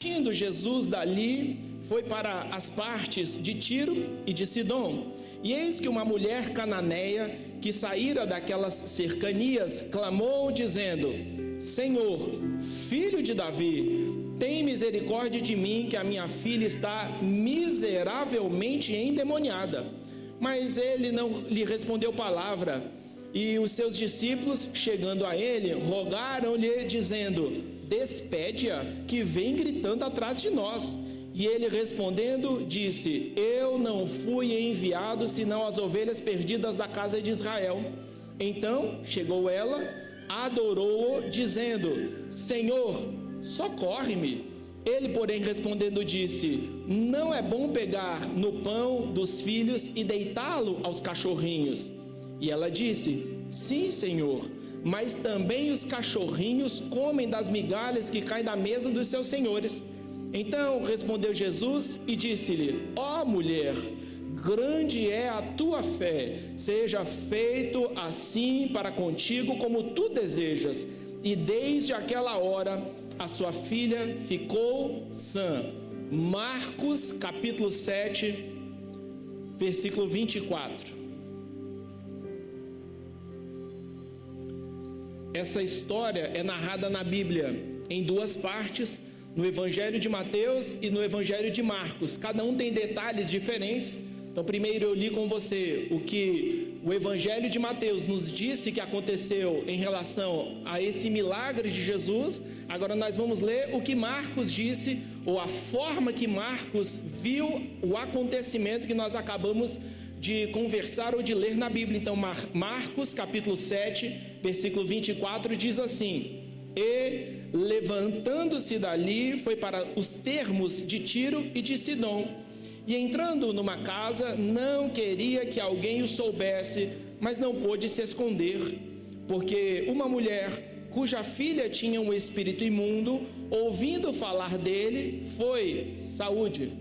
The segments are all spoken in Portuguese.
Partindo Jesus dali, foi para as partes de Tiro e de Sidom. E eis que uma mulher cananeia, que saíra daquelas cercanias, clamou dizendo: Senhor, filho de Davi, tem misericórdia de mim, que a minha filha está miseravelmente endemoniada. Mas ele não lhe respondeu palavra. E os seus discípulos, chegando a ele, rogaram-lhe, dizendo: despede-a, que vem gritando atrás de nós. E ele respondendo, disse: eu não fui enviado, senão as ovelhas perdidas da casa de Israel. Então chegou ela, adorou-o, dizendo: Senhor, socorre-me. Ele, porém, respondendo, disse: não é bom pegar no pão dos filhos e deitá-lo aos cachorrinhos. E ela disse: sim, Senhor, mas também os cachorrinhos comem das migalhas que caem da mesa dos seus senhores. Então respondeu Jesus e disse-lhe: ó mulher, grande é a tua fé, seja feito assim para contigo como tu desejas. E desde aquela hora a sua filha ficou sã. Marcos capítulo 7, versículo 24. Essa história é narrada na Bíblia em duas partes, no Evangelho de Mateus e no Evangelho de Marcos. Cada um tem detalhes diferentes. Então primeiro eu li com você o que o Evangelho de Mateus nos disse que aconteceu em relação a esse milagre de Jesus. Agora nós vamos ler o que Marcos disse, ou a forma que Marcos viu o acontecimento que nós acabamos de conversar ou de ler na Bíblia. Então Marcos capítulo 7, versículo 24 diz assim: e levantando-se dali, foi para os termos de Tiro e de Sidom, e entrando numa casa, não queria que alguém o soubesse, mas não pôde se esconder, porque uma mulher cuja filha tinha um espírito imundo, ouvindo falar dele, foi, saúde,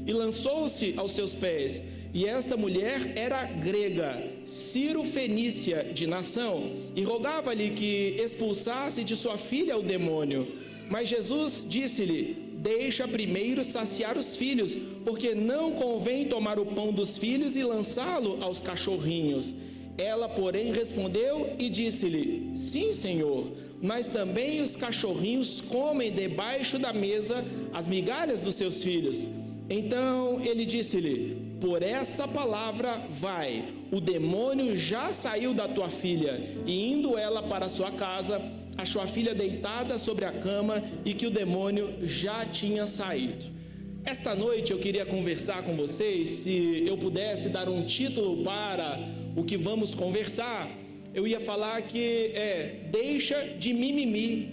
e lançou-se aos seus pés. E esta mulher era grega, Ciro-fenícia de nação, e rogava-lhe que expulsasse de sua filha o demônio. Mas Jesus disse-lhe: deixa primeiro saciar os filhos, porque não convém tomar o pão dos filhos e lançá-lo aos cachorrinhos. Ela, porém, respondeu e disse-lhe: sim, Senhor, mas também os cachorrinhos comem debaixo da mesa as migalhas dos seus filhos. Então ele disse-lhe: por essa palavra vai, o demônio já saiu da tua filha. E indo ela para sua casa, achou a filha deitada sobre a cama e que o demônio já tinha saído. Esta noite eu queria conversar com vocês. Se eu pudesse dar um título para o que vamos conversar, eu ia falar que deixa de mimimi.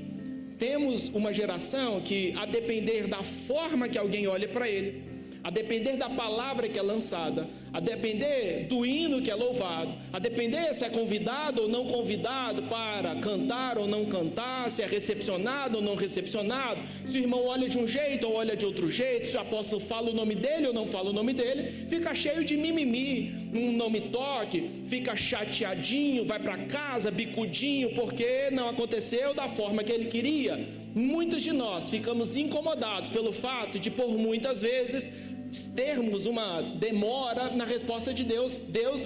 Temos uma geração que, a depender da forma que alguém olha para ele, a depender da palavra que é lançada, a depender do hino que é louvado, a depender se é convidado ou não convidado para cantar ou não cantar, se é recepcionado ou não recepcionado, se o irmão olha de um jeito ou olha de outro jeito, se o apóstolo fala o nome dele ou não fala o nome dele, fica cheio de mimimi, não me toque, fica chateadinho, vai para casa bicudinho porque não aconteceu da forma que ele queria. Muitos de nós ficamos incomodados pelo fato de, por muitas vezes, termos uma demora na resposta de Deus. Deus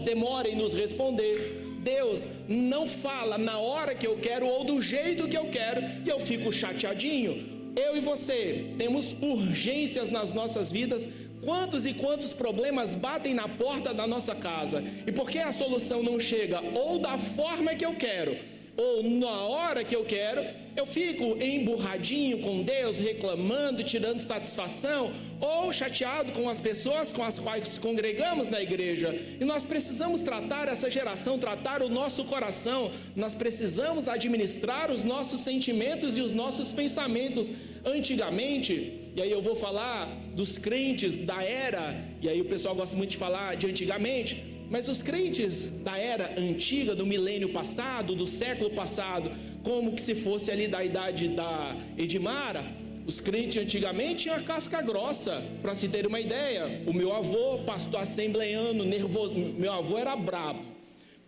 demora em nos responder. Deus não fala na hora que eu quero ou do jeito que eu quero, e eu fico chateadinho. Eu e você temos urgências nas nossas vidas. Quantos e quantos problemas batem na porta da nossa casa, e porque a solução não chega ou da forma que eu quero ou na hora que eu quero, eu fico emburradinho com Deus, reclamando, tirando satisfação, ou chateado com as pessoas com as quais congregamos na igreja. E nós precisamos tratar essa geração, tratar o nosso coração. Nós precisamos administrar os nossos sentimentos e os nossos pensamentos. Antigamente, e aí eu vou falar dos crentes da era, e aí o pessoal gosta muito de falar de antigamente, mas os crentes da era antiga, do milênio passado, do século passado, como que se fosse ali da idade da Edmara, os crentes antigamente tinham a casca grossa. Para se ter uma ideia, o meu avô, pastor assembleiano, nervoso, meu avô era brabo,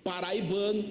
paraibano.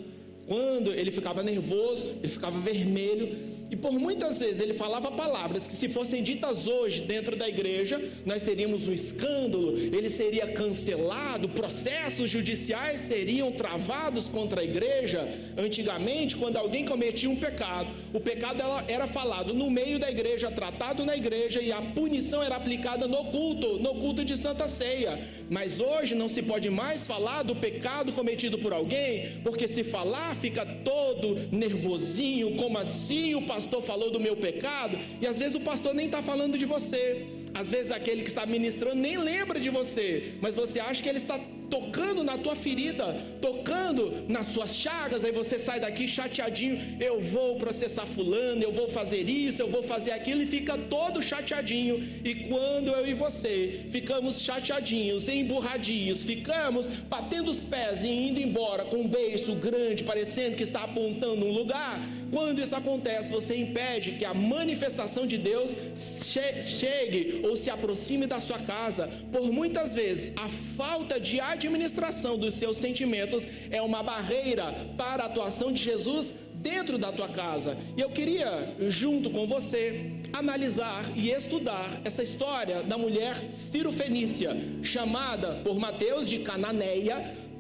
Quando ele ficava nervoso, ele ficava vermelho, E por muitas vezes ele falava palavras que, se fossem ditas hoje dentro da igreja, nós teríamos um escândalo, ele seria cancelado, processos judiciais seriam travados contra a igreja. Antigamente, quando alguém cometia um pecado, o pecado era falado no meio da igreja, tratado na igreja, e a punição era aplicada no culto de Santa Ceia. Mas hoje não se pode mais falar do pecado cometido por alguém, porque se falar fica todo nervosinho, como assim o pastor falou do meu pecado? E às vezes o pastor nem está falando de você, às vezes aquele que está ministrando nem lembra de você, mas você acha que ele está tocando na tua ferida, tocando nas suas chagas. Aí você sai daqui chateadinho, eu vou processar fulano, eu vou fazer isso, eu vou fazer aquilo, e fica todo chateadinho. E quando eu e você ficamos chateadinhos, emburradinhos, ficamos batendo os pés e indo embora com um beiço grande, parecendo que está apontando um lugar, quando isso acontece, você impede que a manifestação de Deus chegue ou se aproxime da sua casa. Por muitas vezes a falta de administração dos seus sentimentos é uma barreira para a atuação de Jesus dentro da tua casa. E eu queria, junto com você, analisar e estudar essa história da mulher Ciro-fenícia, chamada por Mateus de Cananeia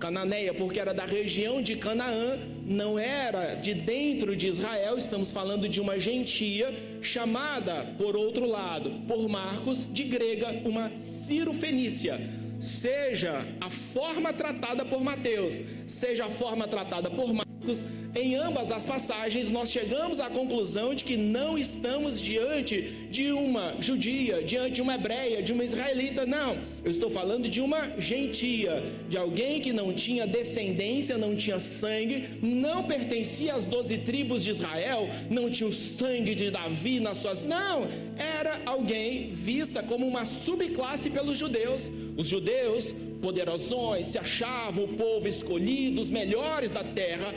porque era da região de Canaã, não era de dentro de Israel. Estamos falando de uma gentia, chamada, por outro lado, por Marcos, de grega, uma Ciro-fenícia. Seja a forma tratada por Mateus, seja a forma tratada por Marcos, em ambas as passagens nós chegamos à conclusão de que não estamos diante de uma judia, diante de uma hebreia, de uma israelita. Não, eu estou falando de uma gentia, de alguém que não tinha descendência, não tinha sangue, não pertencia às 12 tribos de Israel, não tinha o sangue de Davi nas suas... Não, era alguém vista como uma subclasse pelos judeus. Os judeus poderosões se achavam o povo escolhido, os melhores da terra,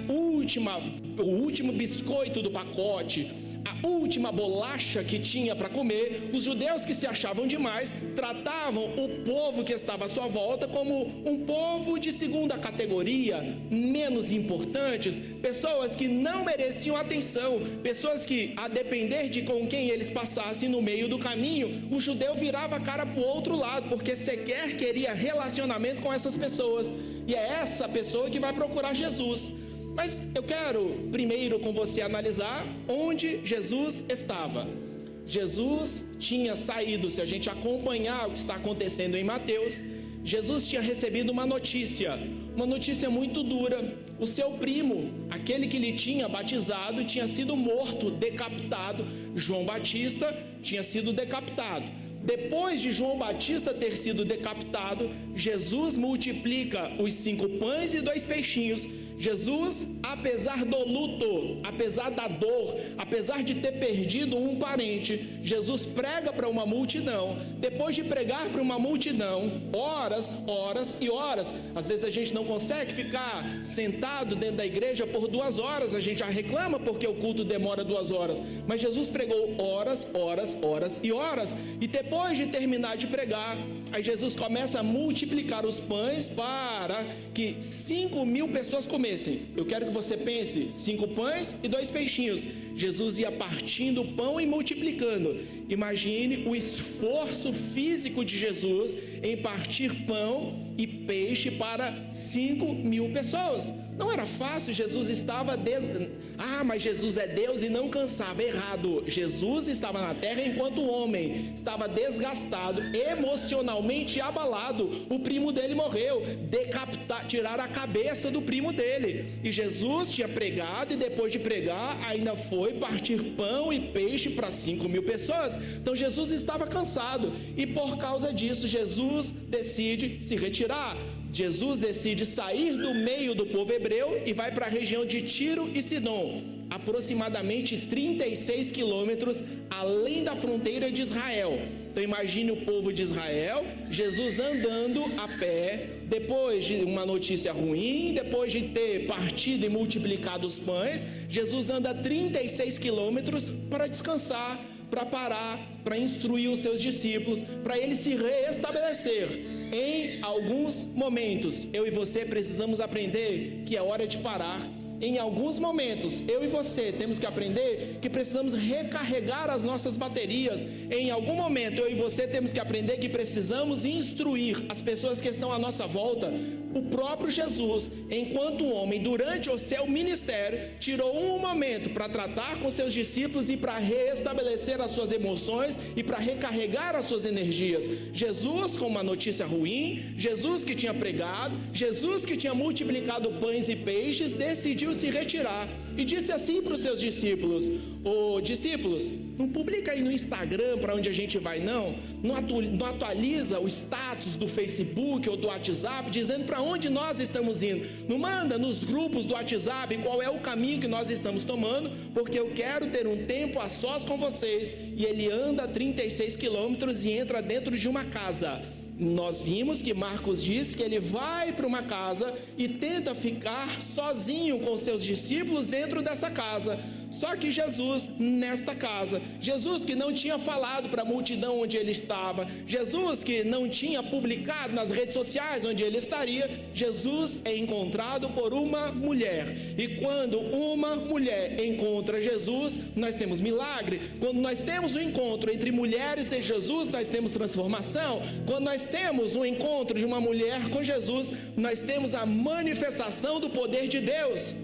o último biscoito do pacote, a última bolacha que tinha para comer. Os judeus que se achavam demais tratavam o povo que estava à sua volta como um povo de segunda categoria, menos importantes, pessoas que não mereciam atenção, pessoas que, a depender de com quem eles passassem no meio do caminho, o judeu virava a cara para o outro lado, porque sequer queria relacionamento com essas pessoas. E é essa pessoa que vai procurar Jesus. Mas eu quero primeiro com você analisar onde Jesus estava. Jesus tinha saído, se a gente acompanhar o que está acontecendo em Mateus, Jesus tinha recebido uma notícia muito dura. O seu primo, aquele que lhe tinha batizado, tinha sido morto, decapitado. João Batista tinha sido decapitado. Depois de João Batista ter sido decapitado, Jesus multiplica os 5 pães e 2 peixinhos. Jesus, apesar do luto, apesar da dor, apesar de ter perdido um parente, Jesus prega para uma multidão. Depois de pregar para uma multidão, horas e horas, às vezes a gente não consegue ficar sentado dentro da igreja por 2 horas, a gente já reclama porque o culto demora 2 horas, mas Jesus pregou horas e horas, e depois de terminar de pregar, aí Jesus começa a multiplicar os pães para que 5.000 pessoas comessem. Eu quero que você pense, 5 pães e 2 peixinhos. Jesus ia partindo o pão e multiplicando. Imagine o esforço físico de Jesus em partir pão e peixe para 5.000 pessoas. Não era fácil. Jesus estava mas Jesus é Deus e não cansava. Errado. Jesus estava na terra enquanto o homem estava desgastado, emocionalmente abalado. O primo dele morreu, tiraram a cabeça do primo dele, e Jesus tinha pregado, e depois de pregar ainda foi partir pão e peixe para 5.000 pessoas. Então Jesus estava cansado, e por causa disso Jesus decide se retirar. Jesus decide sair do meio do povo hebreu e vai para a região de Tiro e Sidom, aproximadamente 36 quilômetros além da fronteira de Israel. Então imagine o povo de Israel, Jesus andando a pé, depois de uma notícia ruim, depois de ter partido e multiplicado os pães, Jesus anda 36 quilômetros para descansar, para parar, para instruir os seus discípulos, para ele se reestabelecer. Em alguns momentos, eu e você precisamos aprender que é hora de parar, em alguns momentos, eu e você temos que aprender que precisamos recarregar as nossas baterias. Em algum momento, eu e você temos que aprender que precisamos instruir as pessoas que estão à nossa volta. O próprio Jesus, enquanto homem, durante o seu ministério, tirou um momento para tratar com seus discípulos e para restabelecer as suas emoções e para recarregar as suas energias. Jesus com uma notícia ruim, Jesus que tinha pregado, Jesus que tinha multiplicado pães e peixes, decidiu se retirar e disse assim para os seus discípulos: discípulos, não publica aí no Instagram para onde a gente vai, não atualiza o status do Facebook ou do WhatsApp dizendo para onde nós estamos indo, não manda nos grupos do WhatsApp qual é o caminho que nós estamos tomando, porque eu quero ter um tempo a sós com vocês. E ele anda 36 quilômetros e entra dentro de uma casa. Nós vimos que Marcos diz que ele vai para uma casa e tenta ficar sozinho com seus discípulos dentro dessa casa. Só que Jesus, nesta casa, Jesus que não tinha falado para a multidão onde ele estava, Jesus que não tinha publicado nas redes sociais onde ele estaria, Jesus é encontrado por uma mulher. E quando uma mulher encontra Jesus, nós temos milagre. Quando nós temos um encontro entre mulheres e Jesus, nós temos transformação. Quando nós temos um encontro de uma mulher com Jesus, nós temos a manifestação do poder de Deus.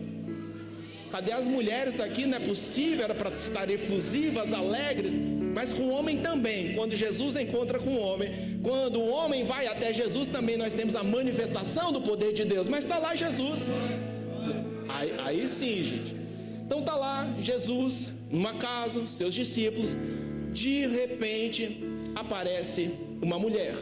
Cadê as mulheres daqui? Não é possível, era para estar efusivas, alegres, mas com o homem também. Quando Jesus encontra com o homem, quando o homem vai até Jesus, também nós temos a manifestação do poder de Deus. Mas está lá Jesus, aí sim, gente. Então está lá Jesus, numa casa, seus discípulos. De repente aparece uma mulher.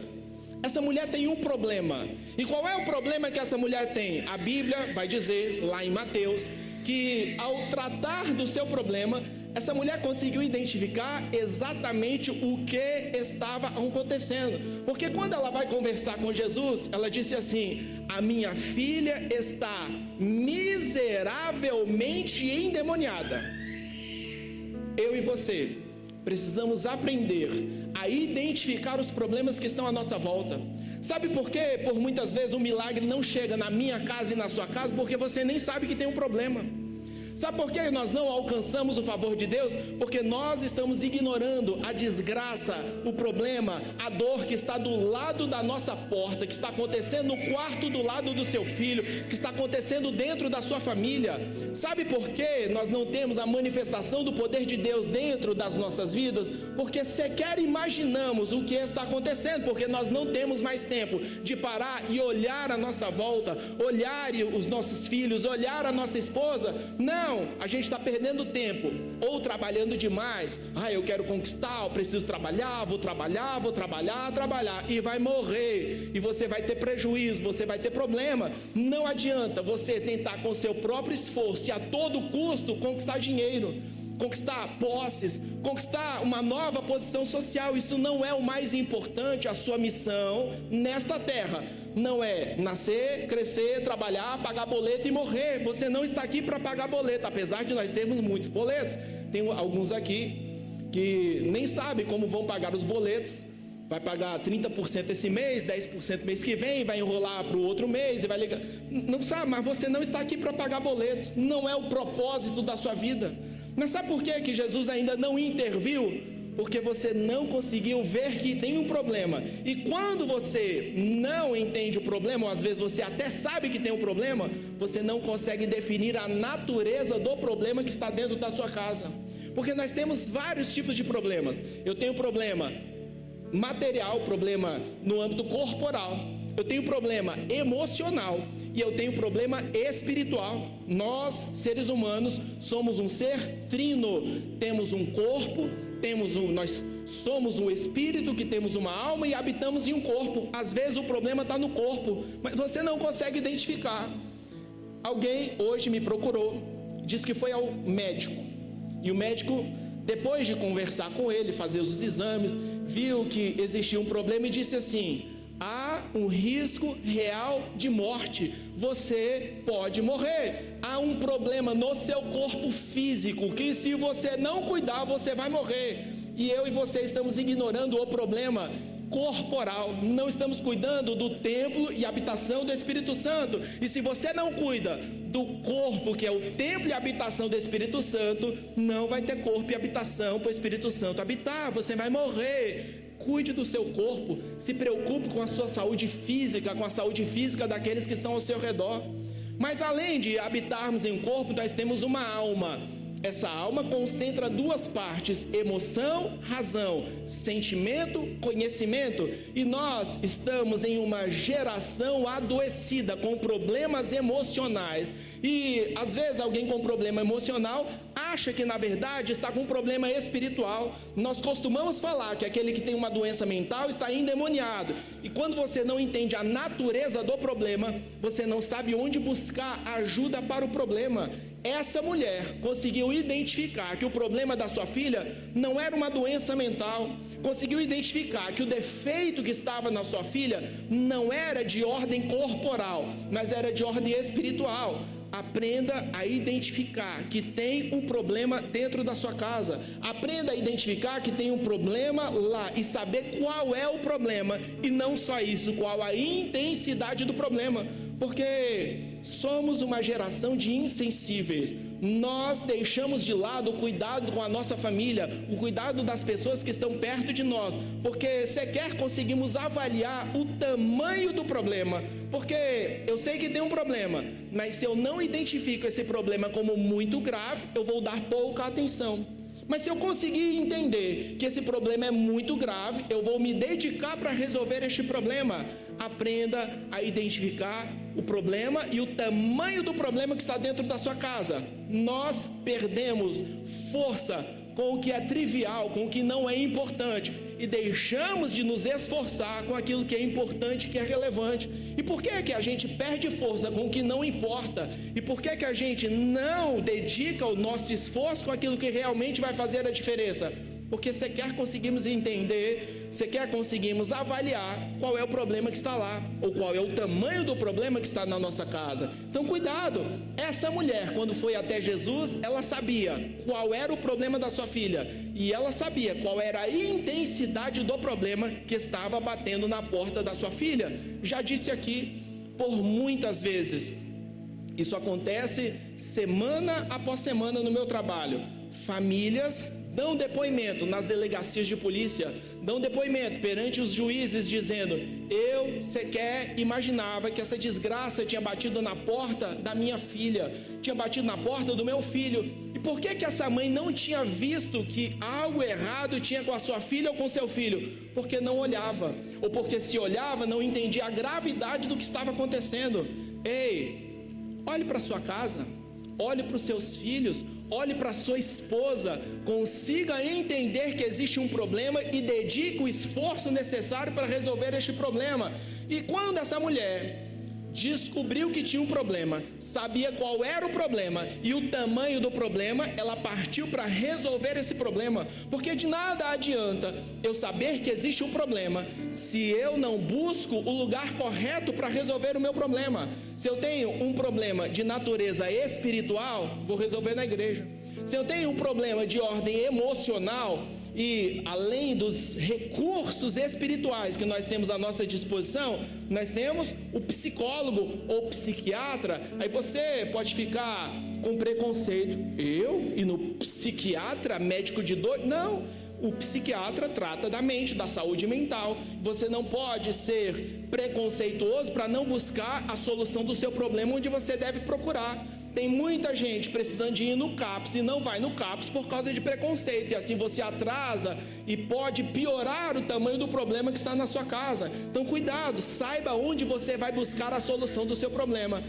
Essa mulher tem um problema. E qual é o problema que essa mulher tem? A Bíblia vai dizer lá em Mateus que ao tratar do seu problema, essa mulher conseguiu identificar exatamente o que estava acontecendo. Porque quando ela vai conversar com Jesus, ela disse assim: a minha filha está miseravelmente endemoniada. Eu e você precisamos aprender a identificar os problemas que estão à nossa volta. Sabe por quê? Por muitas vezes o milagre não chega na minha casa e na sua casa, porque você nem sabe que tem um problema. Sabe por que nós não alcançamos o favor de Deus? Porque nós estamos ignorando a desgraça, o problema, a dor que está do lado da nossa porta, que está acontecendo no quarto do lado do seu filho, que está acontecendo dentro da sua família. Sabe por que nós não temos a manifestação do poder de Deus dentro das nossas vidas? Porque sequer imaginamos o que está acontecendo, porque nós não temos mais tempo de parar e olhar a nossa volta, olhar os nossos filhos, olhar a nossa esposa. Não, a gente está perdendo tempo, ou trabalhando demais. Eu quero conquistar, eu preciso trabalhar, vou trabalhar, e vai morrer, e você vai ter prejuízo, você vai ter problema. Não adianta você tentar com seu próprio esforço e a todo custo conquistar dinheiro, conquistar posses, conquistar uma nova posição social. Isso não é o mais importante. A sua missão nesta terra não é nascer, crescer, trabalhar, pagar boleto e morrer. Você não está aqui para pagar boleto, apesar de nós termos muitos boletos. Tem alguns aqui que nem sabem como vão pagar os boletos. Vai pagar 30% esse mês, 10% mês que vem, vai enrolar para o outro mês e vai ligar. Não sabe, mas você não está aqui para pagar boleto. Não é o propósito da sua vida. Mas sabe por que Jesus ainda não interviu? Porque você não conseguiu ver que tem um problema. E quando você não entende o problema, ou às vezes você até sabe que tem um problema, você não consegue definir a natureza do problema que está dentro da sua casa. Porque nós temos vários tipos de problemas. Eu tenho problema material, problema no âmbito corporal. Eu tenho problema emocional e eu tenho problema espiritual. Nós, seres humanos, somos um ser trino. Temos um corpo, nós somos um espírito que temos uma alma e habitamos em um corpo. Às vezes o problema está no corpo, mas você não consegue identificar. Alguém hoje me procurou, disse que foi ao médico. E o médico, depois de conversar com ele, fazer os exames, viu que existia um problema e disse assim: há um risco real de morte, você pode morrer. Há um problema no seu corpo físico, que se você não cuidar, você vai morrer. E eu e você estamos ignorando o problema corporal, não estamos cuidando do templo e habitação do Espírito Santo. E se você não cuida do corpo, que é o templo e habitação do Espírito Santo, não vai ter corpo e habitação para o Espírito Santo habitar, você vai morrer. Cuide do seu corpo, se preocupe com a sua saúde física, com a saúde física daqueles que estão ao seu redor. Mas além de habitarmos em um corpo, nós temos uma alma. Essa alma concentra duas partes: emoção, razão, sentimento, conhecimento. E nós estamos em uma geração adoecida com problemas emocionais. E às vezes alguém com problema emocional acha que na verdade está com um problema espiritual. Nós costumamos falar que aquele que tem uma doença mental está endemoniado. E quando você não entende a natureza do problema, você não sabe onde buscar ajuda para o problema. Essa mulher conseguiu identificar que o problema da sua filha não era uma doença mental, conseguiu identificar que o defeito que estava na sua filha não era de ordem corporal, mas era de ordem espiritual. Aprenda a identificar que tem um problema dentro da sua casa. Aprenda a identificar que tem um problema lá e saber qual é o problema. E não só isso, qual a intensidade do problema. Porque somos uma geração de insensíveis. Nós deixamos de lado o cuidado com a nossa família, o cuidado das pessoas que estão perto de nós, porque sequer conseguimos avaliar o tamanho do problema. Porque eu sei que tem um problema, mas se eu não identifico esse problema como muito grave, eu vou dar pouca atenção. Mas se eu conseguir entender que esse problema é muito grave, eu vou me dedicar para resolver este problema. Aprenda a identificar o problema e o tamanho do problema que está dentro da sua casa. Nós perdemos força com o que é trivial, com o que não é importante, e deixamos de nos esforçar com aquilo que é importante, que é relevante. E por que é que a gente perde força com o que não importa? E por que é que a gente não dedica o nosso esforço com aquilo que realmente vai fazer a diferença? Porque sequer conseguimos entender, sequer conseguimos avaliar qual é o problema que está lá, ou qual é o tamanho do problema que está na nossa casa. Então cuidado, essa mulher quando foi até Jesus, ela sabia qual era o problema da sua filha, e ela sabia qual era a intensidade do problema que estava batendo na porta da sua filha. Já disse aqui, por muitas vezes, isso acontece semana após semana no meu trabalho. Famílias dão depoimento nas delegacias de polícia, dão depoimento perante os juízes dizendo: eu sequer imaginava que essa desgraça tinha batido na porta da minha filha, tinha batido na porta do meu filho. E por que essa mãe não tinha visto que algo errado tinha com a sua filha ou com seu filho? Porque não olhava, ou porque se olhava não entendia a gravidade do que estava acontecendo. Ei, olhe para sua casa, olhe para os seus filhos, olhe para a sua esposa, consiga entender que existe um problema e dedique o esforço necessário para resolver este problema. E quando essa mulher descobriu que tinha um problema, sabia qual era o problema e o tamanho do problema, ela partiu para resolver esse problema. Porque de nada adianta eu saber que existe um problema se eu não busco o lugar correto para resolver o meu problema. Se eu tenho um problema de natureza espiritual, vou resolver na igreja. Se eu tenho um problema de ordem emocional, e além dos recursos espirituais que nós temos à nossa disposição, nós temos o psicólogo ou psiquiatra. Aí você pode ficar com preconceito: eu ir no psiquiatra, médico de dor? Não, o psiquiatra trata da mente, da saúde mental. Você não pode ser preconceituoso para não buscar a solução do seu problema onde você deve procurar. Tem muita gente precisando de ir no CAPS e não vai no CAPS por causa de preconceito, e assim você atrasa e pode piorar o tamanho do problema que está na sua casa. Então cuidado, saiba onde você vai buscar a solução do seu problema.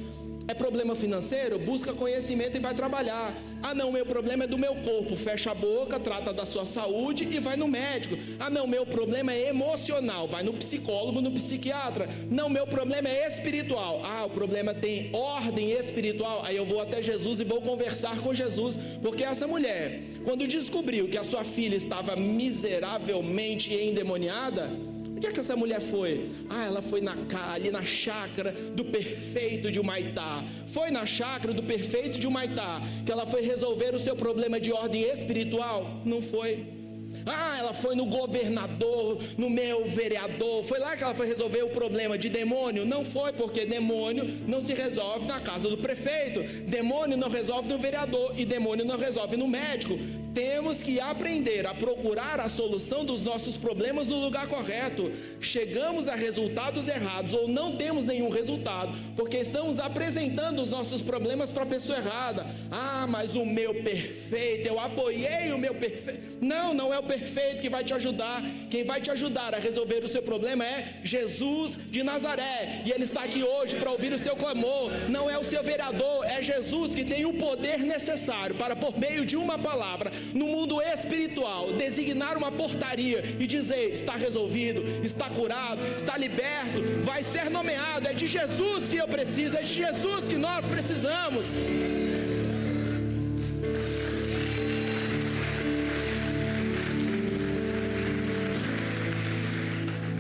É problema financeiro? Busca conhecimento e vai trabalhar. Ah não, meu problema é do meu corpo. Fecha a boca, trata da sua saúde e vai no médico. Ah não, meu problema é emocional. Vai no psicólogo, no psiquiatra. Não, meu problema é espiritual. Ah, o problema tem ordem espiritual. Aí eu vou até Jesus e vou conversar com Jesus. Porque essa mulher, quando descobriu que a sua filha estava miseravelmente endemoniada, onde é que essa mulher foi? Ah, ela foi ali na chácara do prefeito de Humaitá. Foi na chácara do prefeito de Humaitá que ela foi resolver o seu problema de ordem espiritual? Não foi. Ela foi no governador, no meu vereador, foi lá que ela foi resolver o problema de demônio. Não foi, porque demônio não se resolve na casa do prefeito, demônio não resolve no vereador e demônio não resolve no médico. Temos que aprender a procurar a solução dos nossos problemas no lugar correto. Chegamos a resultados errados ou não temos nenhum resultado porque estamos apresentando os nossos problemas para a pessoa errada. Mas o meu perfeito, eu apoiei o meu perfeito. Não é o perfeito que vai te ajudar. Quem vai te ajudar a resolver o seu problema é Jesus de Nazaré, e Ele está aqui hoje para ouvir o seu clamor. Não é o seu vereador, é Jesus que tem o poder necessário para, por meio de uma palavra, no mundo espiritual, designar uma portaria e dizer: está resolvido, está curado, está liberto, vai ser nomeado. É de Jesus que eu preciso, é de Jesus que nós precisamos.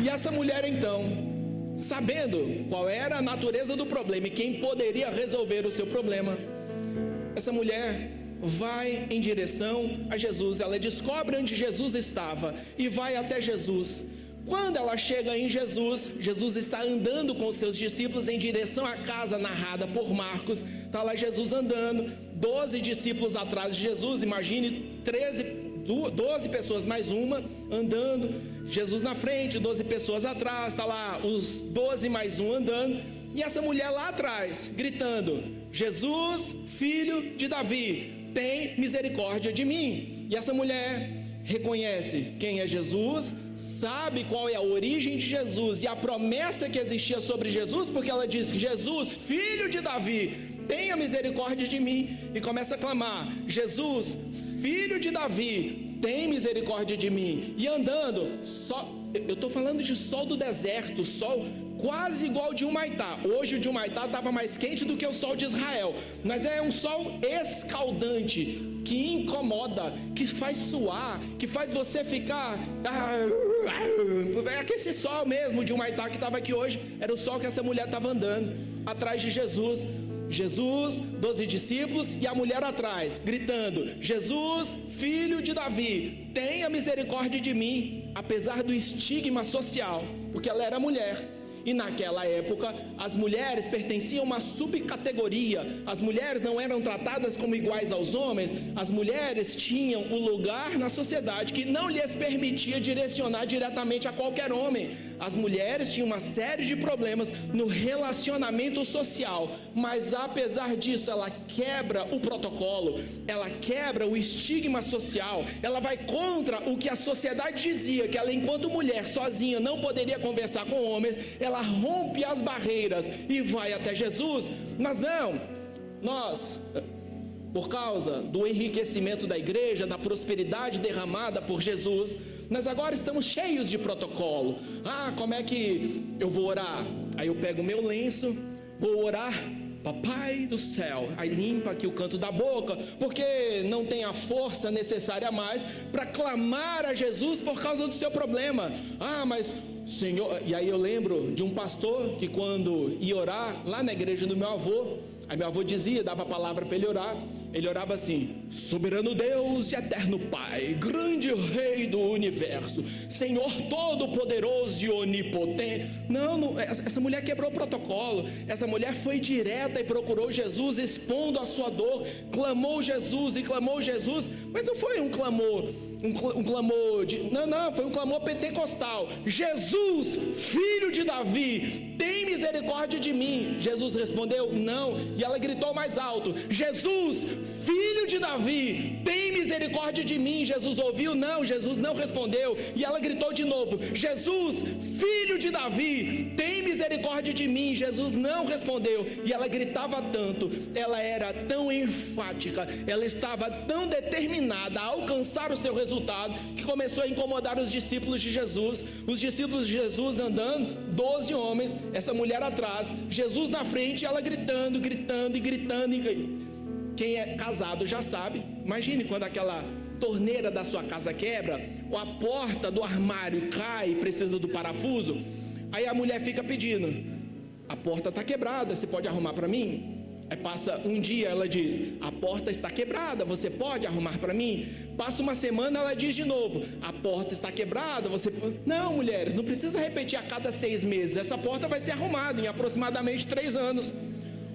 E essa mulher então, sabendo qual era a natureza do problema e quem poderia resolver o seu problema, essa mulher vai em direção a Jesus. Ela descobre onde Jesus estava e vai até Jesus. Quando ela chega em Jesus, Jesus está andando com seus discípulos em direção à casa narrada por Marcos. Está lá Jesus andando, 12 discípulos atrás de Jesus. Imagine 12 pessoas mais uma andando, Jesus na frente, 12 pessoas atrás. Está lá os 12 mais um andando, e essa mulher lá atrás gritando: Jesus, filho de Davi, tem misericórdia de mim. E essa mulher reconhece quem é Jesus, sabe qual é a origem de Jesus e a promessa que existia sobre Jesus, porque ela diz: Jesus, filho de Davi, tenha misericórdia de mim. E começa a clamar: Jesus, filho de Davi, tem misericórdia de mim. E andando, eu estou falando de sol do deserto, sol quase igual de Humaitá. Hoje o de Humaitá estava mais quente do que o sol de Israel, mas é um sol escaldante, que incomoda, que faz suar, que faz você ficar... É aquele sol mesmo de Humaitá que estava aqui hoje, era o sol que essa mulher estava andando atrás de Jesus. Jesus, 12 discípulos e a mulher atrás, gritando: Jesus, filho de Davi, tenha misericórdia de mim. Apesar do estigma social, porque ela era mulher, e naquela época as mulheres pertenciam a uma subcategoria. As mulheres não eram tratadas como iguais aos homens. As mulheres tinham um lugar na sociedade que não lhes permitia direcionar diretamente a qualquer homem. As mulheres tinham uma série de problemas no relacionamento social, mas apesar disso ela quebra o protocolo, ela quebra o estigma social, ela vai contra o que a sociedade dizia, que ela, enquanto mulher sozinha, não poderia conversar com homens. Ela rompe as barreiras e vai até Jesus. Mas não, nós, por causa do enriquecimento da igreja, da prosperidade derramada por Jesus, nós agora estamos cheios de protocolo. Como é que eu vou orar? Aí eu pego o meu lenço, vou orar: Papai do céu, aí limpa aqui o canto da boca, porque não tem a força necessária mais para clamar a Jesus por causa do seu problema. Mas Senhor, e aí eu lembro de um pastor que, quando ia orar lá na igreja do meu avô, aí meu avô dizia, dava a palavra para ele orar. Ele orava assim: soberano Deus e eterno Pai, grande Rei do universo, Senhor todo-poderoso e onipotente. Não, essa mulher quebrou o protocolo. Essa mulher foi direta e procurou Jesus, expondo a sua dor, clamou Jesus e clamou Jesus. Mas não foi um clamor foi um clamor pentecostal: Jesus, filho de Davi, tem misericórdia de mim. Jesus respondeu: não. E ela gritou mais alto: Jesus, filho de Davi, tem misericórdia de mim. Jesus ouviu? Não. Jesus não respondeu. E ela gritou de novo: Jesus, filho de Davi, tem misericórdia de mim. Jesus não respondeu. E ela gritava tanto, ela era tão enfática, ela estava tão determinada a alcançar o seu resultado, que começou a incomodar os discípulos de Jesus. Os discípulos de Jesus andando, 12 homens, essa mulher atrás, Jesus na frente, ela gritando. Quem é casado já sabe. Imagine quando aquela torneira da sua casa quebra, ou a porta do armário cai e precisa do parafuso. Aí a mulher fica pedindo: a porta está quebrada, você pode arrumar para mim? Aí passa um dia, ela diz: a porta está quebrada, você pode arrumar para mim? Passa uma semana, ela diz de novo: a porta está quebrada, você pode... Não, mulheres, não precisa repetir a cada 6 meses. Essa porta vai ser arrumada em aproximadamente 3 anos.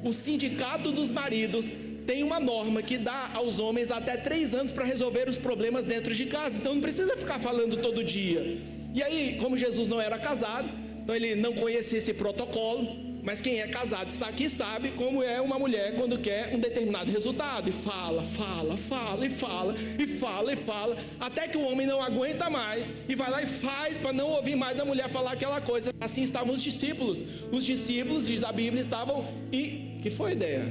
O sindicato dos maridos tem uma norma que dá aos homens até 3 anos para resolver os problemas dentro de casa. Então não precisa ficar falando todo dia. E aí, como Jesus não era casado, então ele não conhecia esse protocolo. Mas quem é casado está aqui sabe como é uma mulher quando quer um determinado resultado. E fala, até que o homem não aguenta mais e vai lá e faz para não ouvir mais a mulher falar aquela coisa. Assim estavam os discípulos. Os discípulos, diz a Bíblia, estavam... Que foi a ideia?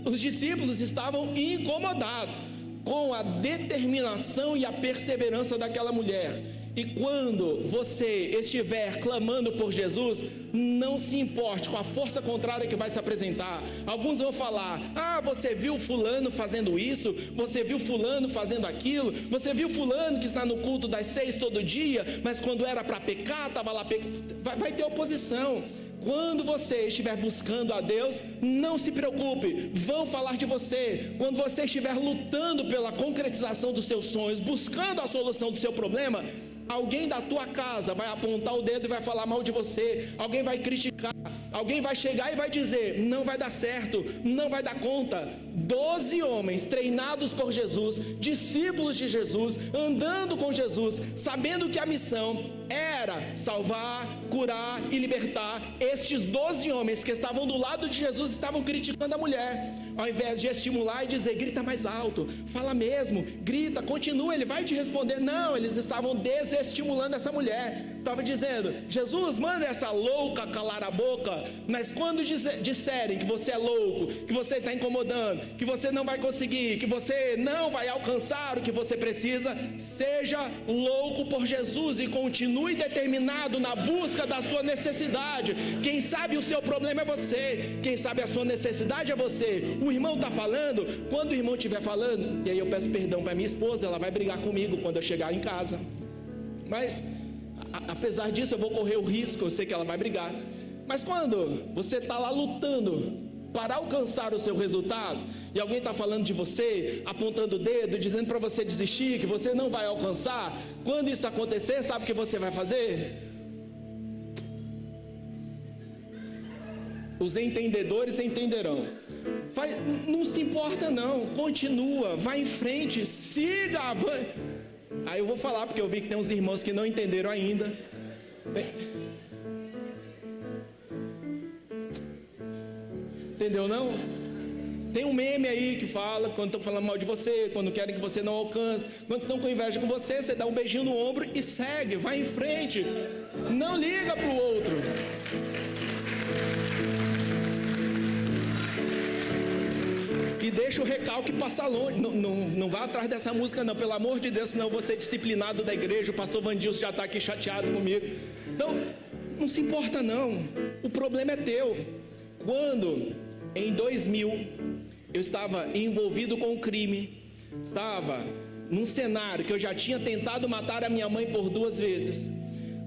Os discípulos estavam incomodados com a determinação e a perseverança daquela mulher. E quando você estiver clamando por Jesus, não se importe com a força contrária que vai se apresentar. Alguns vão falar: ah, você viu fulano fazendo isso, você viu fulano fazendo aquilo, você viu fulano que está no culto das 6 todo dia, mas quando era para pecar, estava lá vai ter oposição. Quando você estiver buscando a Deus, não se preocupe, vão falar de você. Quando você estiver lutando pela concretização dos seus sonhos, buscando a solução do seu problema, alguém da tua casa vai apontar o dedo e vai falar mal de você. Alguém vai criticar, alguém vai chegar e vai dizer: não vai dar certo, não vai dar conta. 12 homens treinados por Jesus, discípulos de Jesus, andando com Jesus, sabendo que a missão era salvar, curar e libertar. Estes 12 homens que estavam do lado de Jesus estavam criticando a mulher. Ao invés de estimular e dizer: grita mais alto, fala mesmo, grita, continua, ele vai te responder. Não, eles estavam desestimulando essa mulher. Estava dizendo: Jesus, manda essa louca calar a boca. Mas quando disserem que você é louco, que você está incomodando, que você não vai conseguir, que você não vai alcançar o que você precisa, seja louco por Jesus e continue determinado na busca da sua necessidade. Quem sabe o seu problema é você, quem sabe a sua necessidade é você. O irmão está falando, quando o irmão estiver falando, e aí eu peço perdão para minha esposa, ela vai brigar comigo quando eu chegar em casa, mas apesar disso eu vou correr o risco, eu sei que ela vai brigar. Mas quando você está lá lutando para alcançar o seu resultado, e alguém está falando de você, apontando o dedo, dizendo para você desistir, que você não vai alcançar, quando isso acontecer, sabe o que você vai fazer? Os entendedores entenderão. Não se importa não, continua, vai em frente, siga, avante. Aí eu vou falar, porque eu vi que tem uns irmãos que não entenderam ainda. Entendeu não? Tem um meme aí que fala, quando estão falando mal de você, quando querem que você não alcance, quando estão com inveja com você, você dá um beijinho no ombro e segue, vai em frente, não liga para o outro. E deixa o recalque passar longe. Não vá atrás dessa música não, pelo amor de Deus, senão eu vou ser disciplinado da igreja. O pastor Vandilson já está aqui chateado comigo. Então, não se importa não, o problema é teu. Quando, em 2000, eu estava envolvido com o crime, estava num cenário que eu já tinha tentado matar a minha mãe por 2 vezes.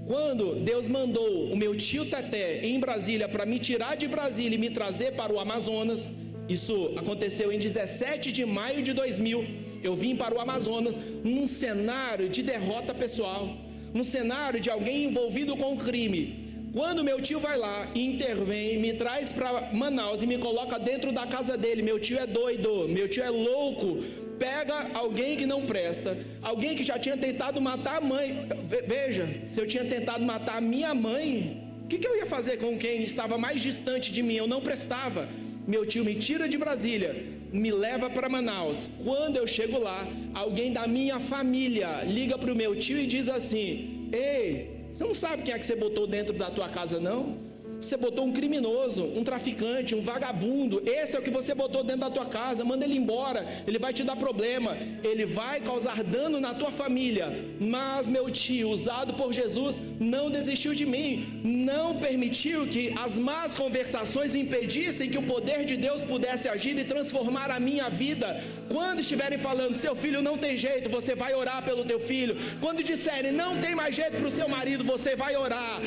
Quando Deus mandou o meu tio Teté em Brasília para me tirar de Brasília e me trazer para o Amazonas, isso aconteceu em 17 de maio de 2000, eu vim para o Amazonas num cenário de derrota pessoal, num cenário de alguém envolvido com o crime. Quando meu tio vai lá, intervém, me traz para Manaus e me coloca dentro da casa dele, meu tio é doido, meu tio é louco, pega alguém que não presta, alguém que já tinha tentado matar a mãe. Veja, se eu tinha tentado matar a minha mãe, o que eu ia fazer com quem estava mais distante de mim? Eu não prestava. Meu tio me tira de Brasília, me leva para Manaus. Quando eu chego lá, alguém da minha família liga para o meu tio e diz assim: ei, você não sabe quem é que você botou dentro da tua casa não? Você botou um criminoso, um traficante, um vagabundo. Esse é o que você botou dentro da tua casa. Manda ele embora, ele vai te dar problema, ele vai causar dano na tua família. Mas meu tio, usado por Jesus, não desistiu de mim, não permitiu que as más conversações impedissem que o poder de Deus pudesse agir e transformar a minha vida. Quando estiverem falando: seu filho não tem jeito, você vai orar pelo teu filho. Quando disserem: não tem mais jeito para o seu marido, você vai orar,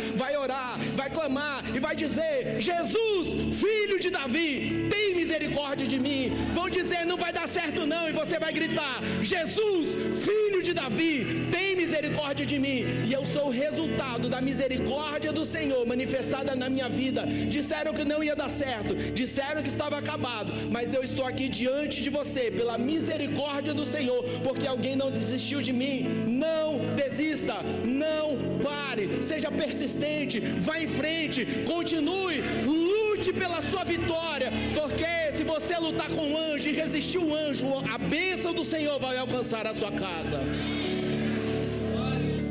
vai clamar, e e vai dizer: Jesus, filho de Davi, tem misericórdia de mim. Vão dizer: não vai dar certo não, e você vai gritar: Jesus, filho de Davi, tem misericórdia de mim. E eu sou o resultado da misericórdia do Senhor manifestada na minha vida. Disseram que não ia dar certo, disseram que estava acabado, mas eu estou aqui diante de você pela misericórdia do Senhor, porque alguém não desistiu de mim. Não desista, não pare, seja persistente, vá em frente, continue, lute pela sua vitória, porque se você lutar com o anjo e resistir o anjo, a bênção do Senhor vai alcançar a sua casa.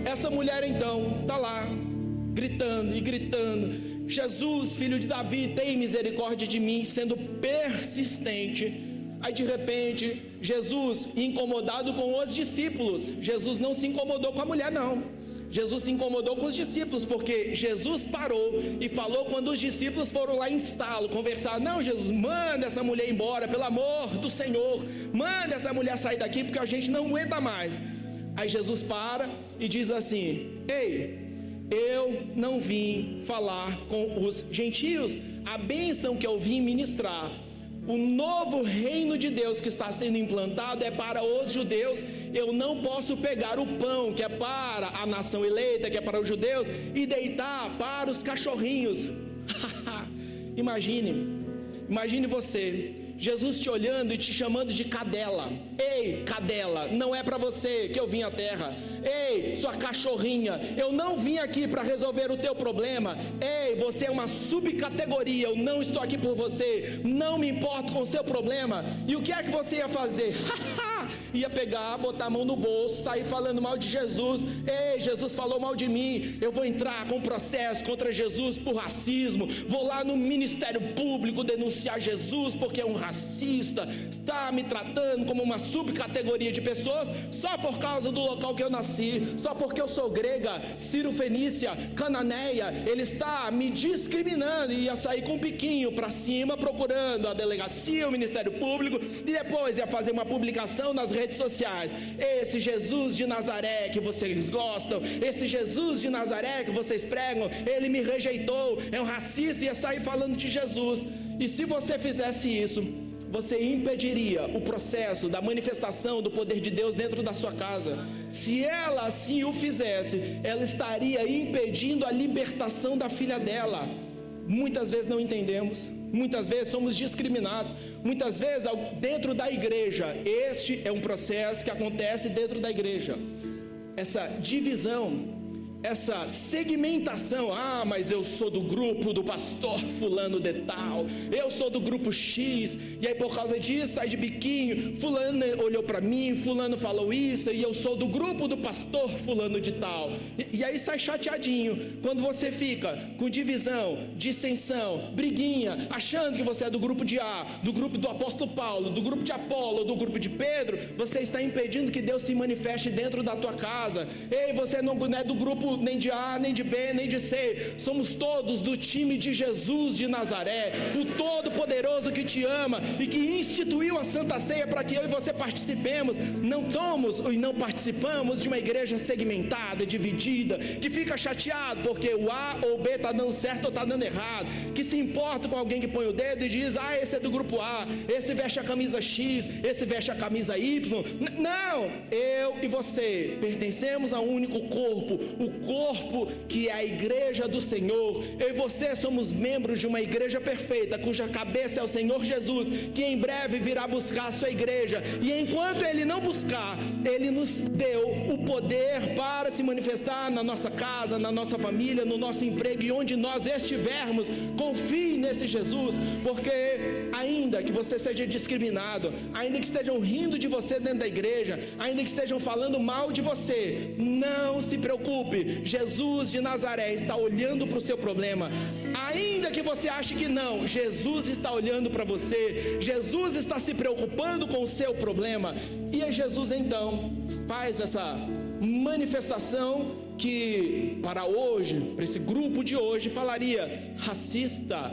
Essa mulher então está lá, gritando e gritando: Jesus, filho de Davi, tem misericórdia de mim, sendo persistente. Aí de repente, Jesus, incomodado com os discípulos, Jesus não se incomodou com a mulher não, Jesus se incomodou com os discípulos, porque Jesus parou e falou quando os discípulos foram lá instálo, conversar: não, Jesus, manda essa mulher embora, pelo amor do Senhor, manda essa mulher sair daqui, porque a gente não aguenta mais. Aí Jesus para e diz assim: ei, eu não vim falar com os gentios, a bênção que eu vim ministrar, o novo reino de Deus que está sendo implantado é para os judeus. Eu não posso pegar o pão que é para a nação eleita, que é para os judeus, e deitar para os cachorrinhos. Imagine você, Jesus te olhando e te chamando de cadela. Ei, cadela, não é para você que eu vim à terra. Ei, sua cachorrinha, eu não vim aqui para resolver o teu problema. Ei, você é uma subcategoria, eu não estou aqui por você, não me importo com o seu problema. E o que é que você ia fazer? Ia pegar, botar a mão no bolso, sair falando mal de Jesus. Ei, Jesus falou mal de mim, eu vou entrar com processo contra Jesus por racismo, vou lá no Ministério Público denunciar Jesus porque é um racista, está me tratando como uma subcategoria de pessoas só por causa do local que eu nasci, só porque eu sou grega, Sírio-Fenícia, Cananeia, ele está me discriminando. E ia sair com um piquinho para cima procurando a delegacia, o Ministério Público, e depois ia fazer uma publicação nas redes sociais: esse Jesus de Nazaré que vocês gostam, esse Jesus de Nazaré que vocês pregam, ele me rejeitou, é um racista. Ia sair falando de Jesus. E se você fizesse isso, você impediria o processo da manifestação do poder de Deus dentro da sua casa. Se ela assim o fizesse, ela estaria impedindo a libertação da filha dela. Muitas vezes não entendemos, muitas vezes somos discriminados, muitas vezes dentro da igreja. Este é um processo que acontece dentro da igreja, essa divisão, essa segmentação. Mas eu sou do grupo do pastor fulano de tal, eu sou do grupo X, e aí por causa disso sai de biquinho, fulano olhou para mim, fulano falou isso, e eu sou do grupo do pastor fulano de tal, e aí sai chateadinho, quando você fica com divisão, dissensão, briguinha, achando que você é do grupo de A, do grupo do apóstolo Paulo, do grupo de Apolo, do grupo de Pedro. Você está impedindo que Deus se manifeste dentro da tua casa. Ei, você não é do grupo nem de A, nem de B, nem de C, somos todos do time de Jesus de Nazaré, o Todo-Poderoso que te ama e que instituiu a Santa Ceia para que eu e você participemos. Não somos e não participamos de uma igreja segmentada, dividida, que fica chateado porque o A ou o B está dando certo ou está dando errado, que se importa com alguém que põe o dedo e diz: esse é do grupo A, esse veste a camisa X, esse veste a camisa Y. Não, eu e você pertencemos a um único corpo, o corpo que é a igreja do Senhor. Eu e você somos membros de uma igreja perfeita, cuja cabeça é o Senhor Jesus, que em breve virá buscar a sua igreja, e enquanto Ele não buscar, Ele nos deu o poder para se manifestar na nossa casa, na nossa família, no nosso emprego e onde nós estivermos. Confie nesse Jesus, porque ainda que você seja discriminado, ainda que estejam rindo de você dentro da igreja, ainda que estejam falando mal de você, não se preocupe, Jesus de Nazaré está olhando para o seu problema. Ainda que você ache que não, Jesus está olhando para você, Jesus está se preocupando com o seu problema. E aí Jesus então faz essa manifestação que para hoje, para esse grupo de hoje, falaria: racista,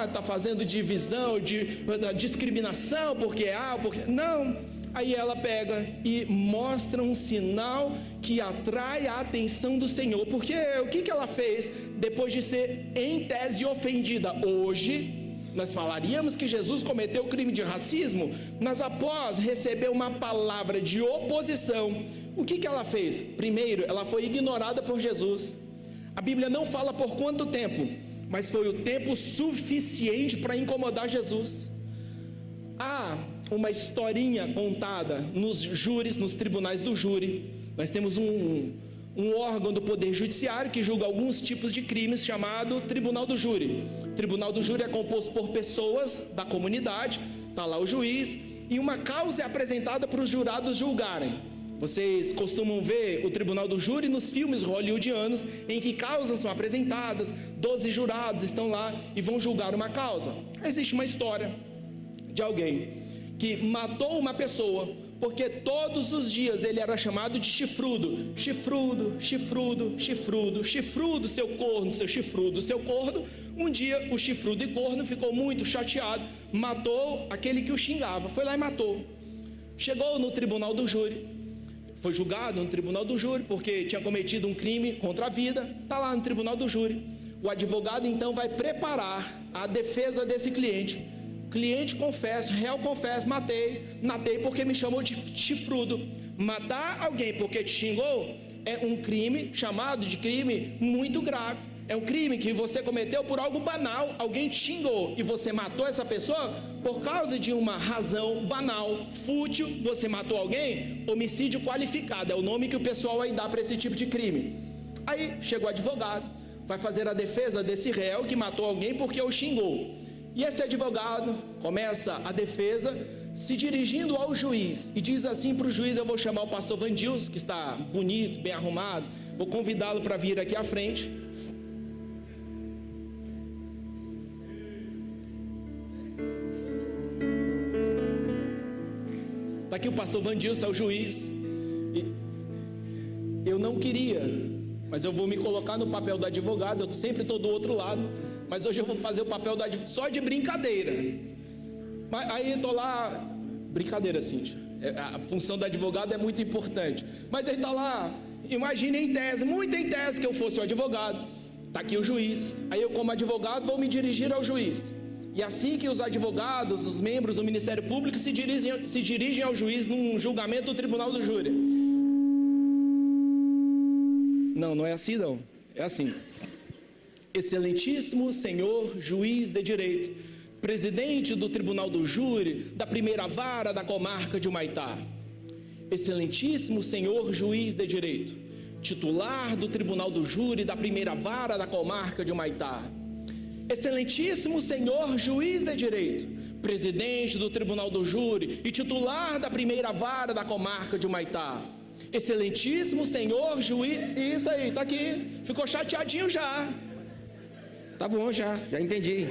está fazendo divisão, de discriminação, porque porque... Não, Aí ela pega e mostra um sinal que atrai a atenção do Senhor, porque o que ela fez depois de ser em tese ofendida? Hoje nós falaríamos que Jesus cometeu crime de racismo, mas após receber uma palavra de oposição, o que ela fez? Primeiro, ela foi ignorada por Jesus. A Bíblia não fala por quanto tempo, mas foi o tempo suficiente para incomodar Jesus. Há uma historinha contada nos júris, nos tribunais do júri. Nós temos um órgão do Poder Judiciário que julga alguns tipos de crimes, chamado Tribunal do Júri. O Tribunal do Júri é composto por pessoas da comunidade, está lá o juiz, e uma causa é apresentada para os jurados julgarem. Vocês costumam ver o Tribunal do Júri nos filmes hollywoodianos, em que causas são apresentadas, 12 jurados estão lá e vão julgar uma causa. Existe uma história de alguém que matou uma pessoa, porque todos os dias ele era chamado de chifrudo, chifrudo, chifrudo, chifrudo, chifrudo, seu corno, seu chifrudo, seu corno. Um dia o chifrudo e corno ficou muito chateado, matou aquele que o xingava, foi lá e matou. Chegou no tribunal do júri, foi julgado no tribunal do júri, porque tinha cometido um crime contra a vida, está lá no tribunal do júri. O advogado então vai preparar a defesa desse cliente. Cliente confessa, réu confessa, matei porque me chamou de chifrudo. Matar alguém porque te xingou é um crime chamado de crime muito grave. É um crime que você cometeu por algo banal. Alguém te xingou e você matou essa pessoa por causa de uma razão banal, fútil. Você matou alguém, homicídio qualificado, é o nome que o pessoal aí dá para esse tipo de crime. Aí chegou o advogado, vai fazer a defesa desse réu que matou alguém porque o xingou. E esse advogado começa a defesa se dirigindo ao juiz e diz assim para o juiz: eu vou chamar o pastor Vandils, que está bonito, bem arrumado, vou convidá-lo para vir aqui à frente. Está aqui o pastor Vandils, é o juiz. E eu não queria, mas eu vou me colocar no papel do advogado, eu sempre estou do outro lado. Mas hoje eu vou fazer o papel do advogado, só de brincadeira. Mas aí eu estou lá, brincadeira, Cíntia. A função do advogado é muito importante. Mas ele está lá, imagine em tese, muito em tese, que eu fosse o advogado. Está aqui o juiz. Aí eu, como advogado, vou me dirigir ao juiz. E assim que os advogados, os membros do Ministério Público se dirigem ao juiz num julgamento do Tribunal do Júri. Não é assim não. É assim. Excelentíssimo senhor juiz de direito, presidente do Tribunal do Júri da primeira vara da comarca de Humaitá. Excelentíssimo senhor juiz de direito, titular do Tribunal do Júri da primeira vara da comarca de Humaitá. Excelentíssimo senhor juiz de direito, presidente do Tribunal do Júri e titular da primeira vara da comarca de Humaitá. Excelentíssimo senhor juiz... Isso aí, tá aqui. Ficou chateadinho já. Tá bom, já entendi.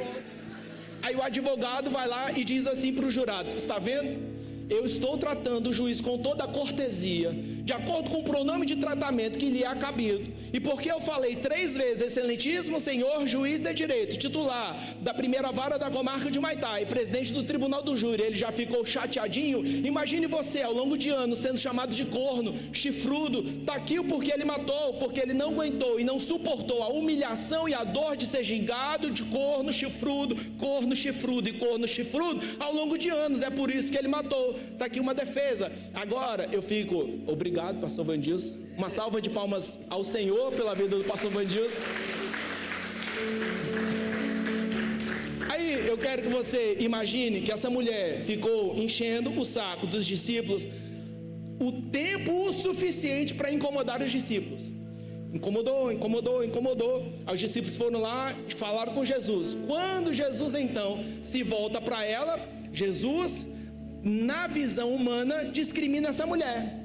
Aí o advogado vai lá e diz assim para os jurados: está vendo? Eu estou tratando o juiz com toda a cortesia, de acordo com o pronome de tratamento que lhe é cabido. E porque eu falei 3 vezes, excelentíssimo senhor juiz de direito, titular da primeira vara da comarca de Humaitá e presidente do Tribunal do Júri, ele já ficou chateadinho. Imagine você, ao longo de anos, sendo chamado de corno, chifrudo. Está aqui o porquê ele matou, porque ele não aguentou e não suportou a humilhação e a dor de ser gingado de corno, chifrudo e corno, chifrudo ao longo de anos. É por isso que ele matou. Está aqui uma defesa. Agora eu fico, obrigado, pastor Vandils. Uma salva de palmas ao Senhor pela vida do pastor Vandils. Aí eu quero que você imagine que essa mulher ficou enchendo o saco dos discípulos o tempo suficiente para incomodar os discípulos. Incomodou. Aí os discípulos foram lá e falaram com Jesus. Quando Jesus então se volta para ela, Jesus, na visão humana, discrimina essa mulher.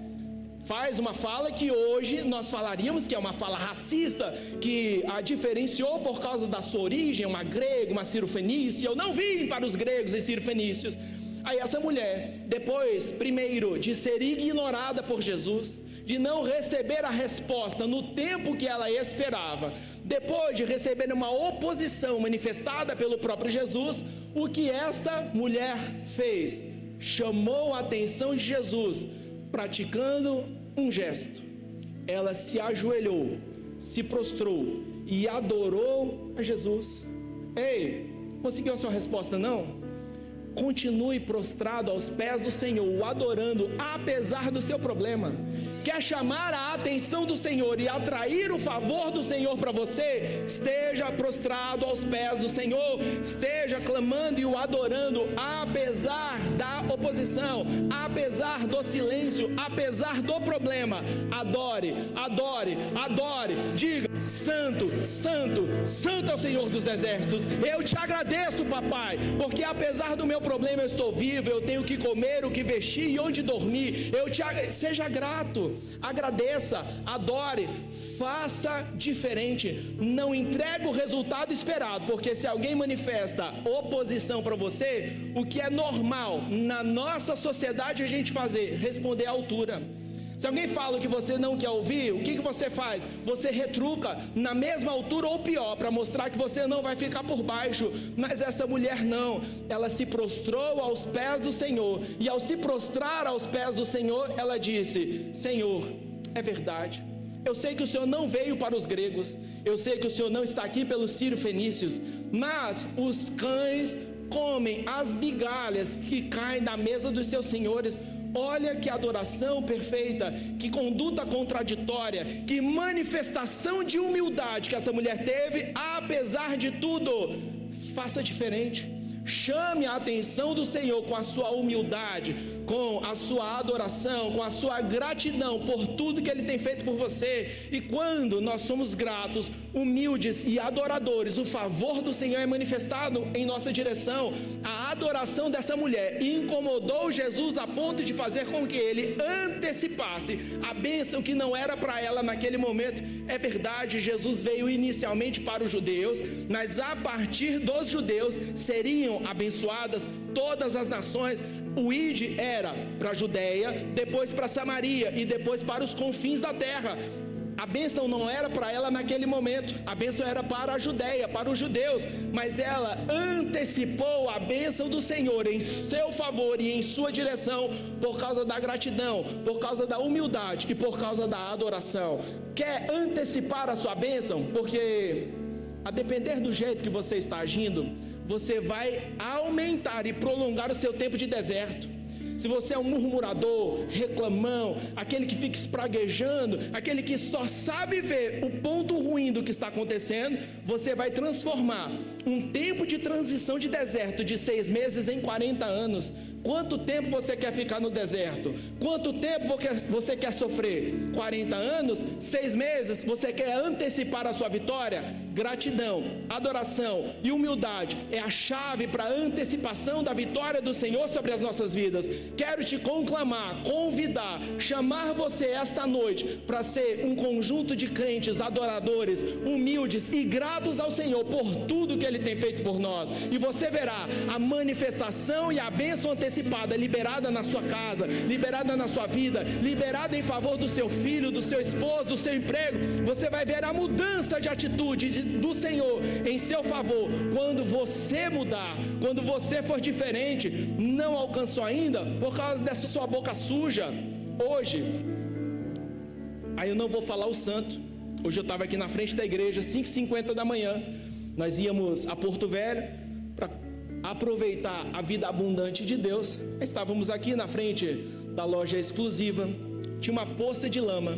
Faz uma fala que hoje nós falaríamos que é uma fala racista, que a diferenciou por causa da sua origem, uma grega, uma cirofenícia. Eu não vim para os gregos e cirofenícios. Aí essa mulher, depois, primeiro, de ser ignorada por Jesus, de não receber a resposta no tempo que ela esperava, depois de receber uma oposição manifestada pelo próprio Jesus, o que esta mulher fez? chamou a atenção de Jesus, praticando um gesto. Ela se ajoelhou, se prostrou e adorou a Jesus. Ei, conseguiu a sua resposta não? Continue prostrado aos pés do Senhor, o adorando, apesar do seu problema. Quer chamar a atenção do Senhor e atrair o favor do Senhor para você? Esteja prostrado aos pés do Senhor, esteja clamando e o adorando, apesar da oposição, apesar do silêncio, apesar do problema. Adore, adore, adore, diga: Santo, Santo, Santo é o Senhor dos exércitos. Eu te agradeço, papai, porque apesar do meu problema eu estou vivo, eu tenho o que comer, o que vestir e onde dormir. Seja grato, agradeça, adore, faça diferente. Não entregue o resultado esperado, porque se alguém manifesta oposição para você, o que é normal na nossa sociedade a gente fazer, responder à altura. Se alguém fala o que você não quer ouvir, o que você faz? Você retruca na mesma altura ou pior, para mostrar que você não vai ficar por baixo. Mas essa mulher não, ela se prostrou aos pés do Senhor, e ao se prostrar aos pés do Senhor, ela disse: Senhor, é verdade, eu sei que o Senhor não veio para os gregos, eu sei que o Senhor não está aqui pelos sírio-fenícios, mas os cães comem as migalhas que caem da mesa dos seus senhores. Olha que adoração perfeita, que conduta contraditória, que manifestação de humildade que essa mulher teve, apesar de tudo. Faça diferente. Chame a atenção do Senhor com a sua humildade, com a sua adoração, com a sua gratidão por tudo que Ele tem feito por você. E quando nós somos gratos, humildes e adoradores, o favor do Senhor é manifestado em nossa direção. A adoração dessa mulher incomodou Jesus a ponto de fazer com que Ele antecipasse a bênção que não era para ela naquele momento. É verdade, Jesus veio inicialmente para os judeus, mas a partir dos judeus seriam abençoadas todas as nações. O ide era para a Judéia, depois para Samaria e depois para os confins da terra. A bênção não era para ela naquele momento, a bênção era para a Judéia, para os judeus, mas ela antecipou a bênção do Senhor em seu favor e em sua direção, por causa da gratidão, por causa da humildade e por causa da adoração. Quer antecipar a sua bênção? Porque a depender do jeito que você está agindo, você vai aumentar e prolongar o seu tempo de deserto. Se você é um murmurador, reclamão, aquele que fica espraguejando, aquele que só sabe ver o ponto ruim do que está acontecendo, você vai transformar um tempo de transição de deserto de 6 meses em 40 anos. Quanto tempo você quer ficar no deserto? Quanto tempo você quer sofrer? 40 anos? 6 meses? Você quer antecipar a sua vitória? Gratidão, adoração e humildade é a chave para a antecipação da vitória do Senhor sobre as nossas vidas. Quero te conclamar, convidar, chamar você esta noite para ser um conjunto de crentes adoradores, humildes e gratos ao Senhor por tudo que Ele tem feito por nós. E você verá a manifestação e a bênção antecipada liberada na sua casa, liberada na sua vida, liberada em favor do seu filho, do seu esposo, do seu emprego. Você vai ver a mudança de atitude do Senhor em seu favor quando você mudar, quando você for diferente. Não alcançou ainda por causa dessa sua boca suja. Hoje, aí eu não vou falar o santo. Hoje eu estava aqui na frente da igreja, 5h50 da manhã. Nós íamos a Porto Velho para aproveitar a vida abundante de Deus. Estávamos aqui na frente da loja exclusiva. Tinha uma poça de lama.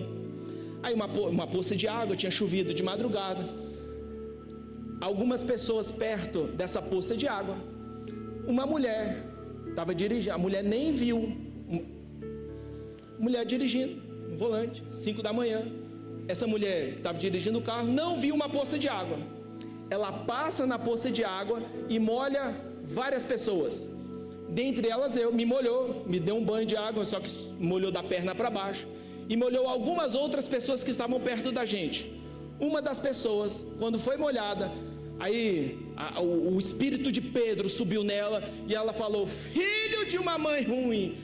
Aí uma poça de água, tinha chovido de madrugada. Algumas pessoas perto dessa poça de água. Uma mulher estava dirigindo, a mulher nem viu. Mulher dirigindo, no volante, 5 da manhã. Essa mulher que estava dirigindo o carro não viu uma poça de água. Ela passa na poça de água e molha várias pessoas. Dentre elas me molhou, me deu um banho de água, só que molhou da perna para baixo. E molhou algumas outras pessoas que estavam perto da gente. Uma das pessoas, quando foi molhada, aí o espírito de Pedro subiu nela e ela falou: filho de uma mãe ruim.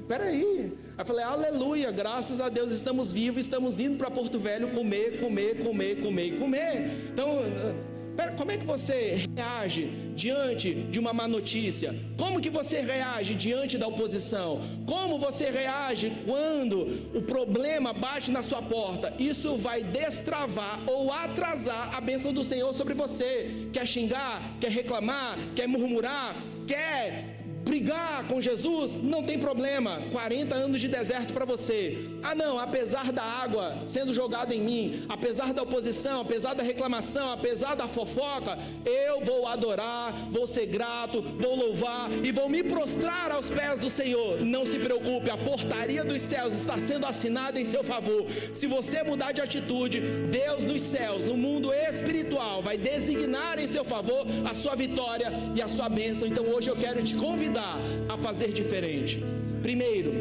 Peraí. Aí eu falei: aleluia, graças a Deus, estamos vivos, estamos indo para Porto Velho comer. Então, Como é que você reage diante de uma má notícia? Como que você reage diante da oposição? Como você reage quando o problema bate na sua porta? Isso vai destravar ou atrasar a bênção do Senhor sobre você. Quer xingar? Quer reclamar? Quer murmurar? Quer brigar com Jesus? Não tem problema, 40 anos de deserto para você. Ah não, apesar da água sendo jogada em mim, apesar da oposição, apesar da reclamação, apesar da fofoca, eu vou adorar, vou ser grato, vou louvar e vou me prostrar aos pés do Senhor. Não se preocupe, a portaria dos céus está sendo assinada em seu favor. Se você mudar de atitude, Deus nos céus, no mundo espiritual, vai designar em seu favor a sua vitória e a sua bênção. Então hoje eu quero te convidar a fazer diferente. Primeiro,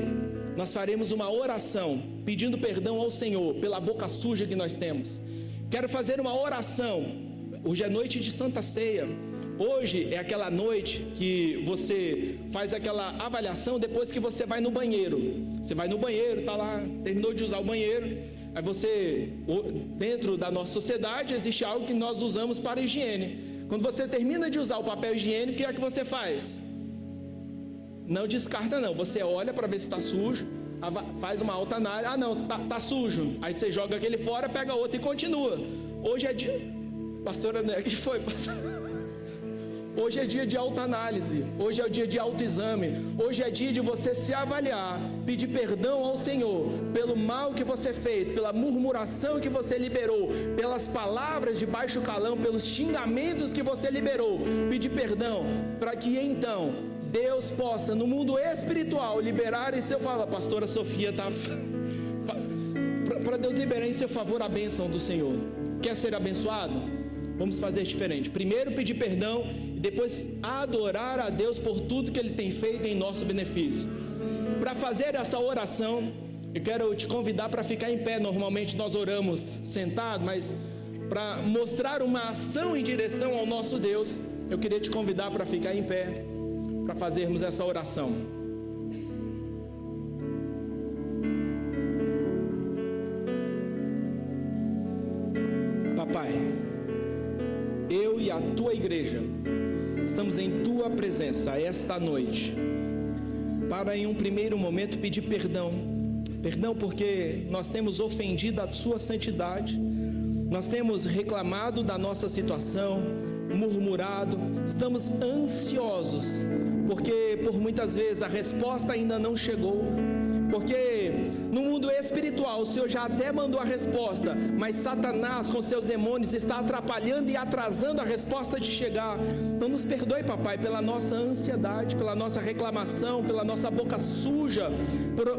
nós faremos uma oração pedindo perdão ao Senhor pela boca suja que nós temos. Quero fazer uma oração. Hoje é noite de Santa Ceia. Hoje é aquela noite que você faz aquela avaliação depois que você vai no banheiro. Você vai no banheiro, tá lá, terminou de usar o banheiro. Aí você, dentro da nossa sociedade, existe algo que nós usamos para higiene. Quando você termina de usar o papel higiênico, o que é que você faz? Não descarta não, você olha para ver se está sujo, faz uma autoanálise, ah não, tá sujo, aí você joga aquele fora, pega outro e continua. Hoje é dia, pastora, né, que foi, pastor? Hoje é dia de autoanálise, hoje é o dia de autoexame, hoje é dia de você se avaliar, pedir perdão ao Senhor pelo mal que você fez, pela murmuração que você liberou, pelas palavras de baixo calão, pelos xingamentos que você liberou, pedir perdão, para que então Deus possa no mundo espiritual liberar em seu favor. A pastora Sofia está para Deus liberar em seu favor a bênção do Senhor. Quer ser abençoado? Vamos fazer diferente. Primeiro pedir perdão e depois adorar a Deus por tudo que Ele tem feito em nosso benefício. Para fazer essa oração, eu quero te convidar para ficar em pé. Normalmente nós oramos sentado, mas para mostrar uma ação em direção ao nosso Deus, eu queria te convidar para ficar em pé, para fazermos essa oração. Papai, eu e a tua igreja estamos em tua presença esta noite, para em um primeiro momento pedir perdão porque nós temos ofendido a sua santidade, nós temos reclamado da nossa situação, murmurado, estamos ansiosos, porque por muitas vezes a resposta ainda não chegou, porque no mundo espiritual o Senhor já até mandou a resposta, mas Satanás com seus demônios está atrapalhando e atrasando a resposta de chegar. Então nos perdoe, papai, pela nossa ansiedade, pela nossa reclamação, pela nossa boca suja,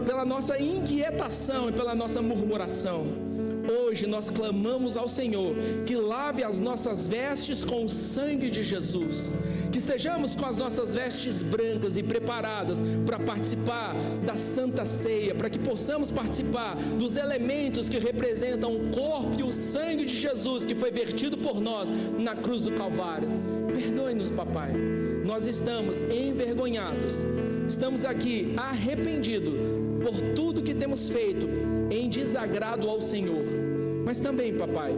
pela nossa inquietação e pela nossa murmuração. Hoje nós clamamos ao Senhor que lave as nossas vestes com o sangue de Jesus, que estejamos com as nossas vestes brancas e preparadas para participar da Santa Ceia, para que possamos participar dos elementos que representam o corpo e o sangue de Jesus que foi vertido por nós na cruz do Calvário. Perdoe-nos, papai, nós estamos envergonhados, estamos aqui arrependidos por tudo que temos feito em desagrado ao Senhor. Mas também, papai,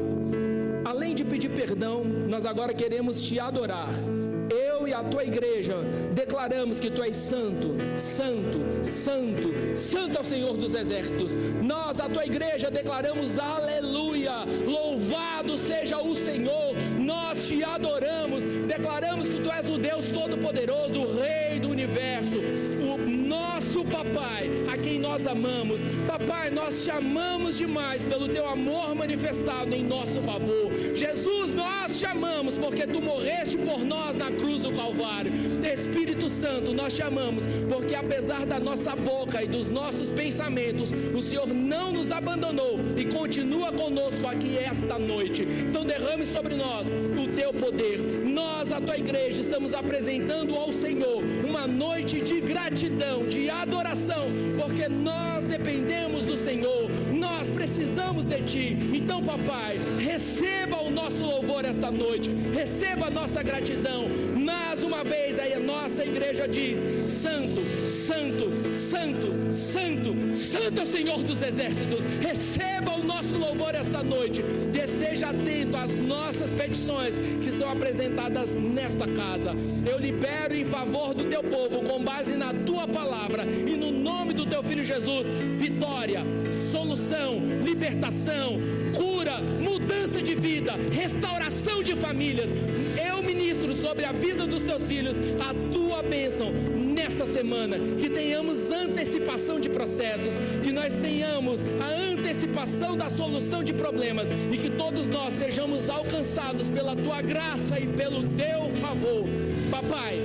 além de pedir perdão, nós agora queremos te adorar. Eu e a tua igreja declaramos que tu és santo, santo, santo, santo é o Senhor dos exércitos. Nós, a tua igreja, declaramos aleluia, louvado seja o Senhor. Nós te adoramos, declaramos que tu és o Deus Todo-Poderoso, o Rei do Universo, o nosso papai, a quem nós amamos. Papai, nós te amamos demais pelo teu amor manifestado em nosso favor. Jesus, nós te amamos porque tu morreste por nós na cruz do Calvário. Espírito Santo, nós te amamos porque apesar da nossa boca e dos nossos pensamentos, o Senhor não nos abandonou e continua conosco aqui esta noite. Então derrame sobre nós o teu poder. Nós, a tua igreja, estamos apresentando ao Senhor uma noite de gratidão, de adoração, porque nós dependemos do Senhor, nós precisamos de ti. Então, papai, receba o nosso louvor esta noite, receba a nossa gratidão. Mais uma vez aí a nossa igreja diz: santo, santo, santo, santo, santo é o Senhor dos exércitos. Receba o nosso nosso louvor esta noite, esteja atento às nossas petições que são apresentadas nesta casa. Eu libero em favor do teu povo, com base na tua palavra e no nome do teu filho Jesus, vitória, solução, libertação, cura, mudança de vida, restauração de famílias. Eu ministro sobre a vida dos teus filhos a tua bênção nesta semana, que tenhamos antecipação de processos, que nós tenhamos a antecipação da solução de problemas e que todos nós sejamos alcançados pela tua graça e pelo teu favor. Papai,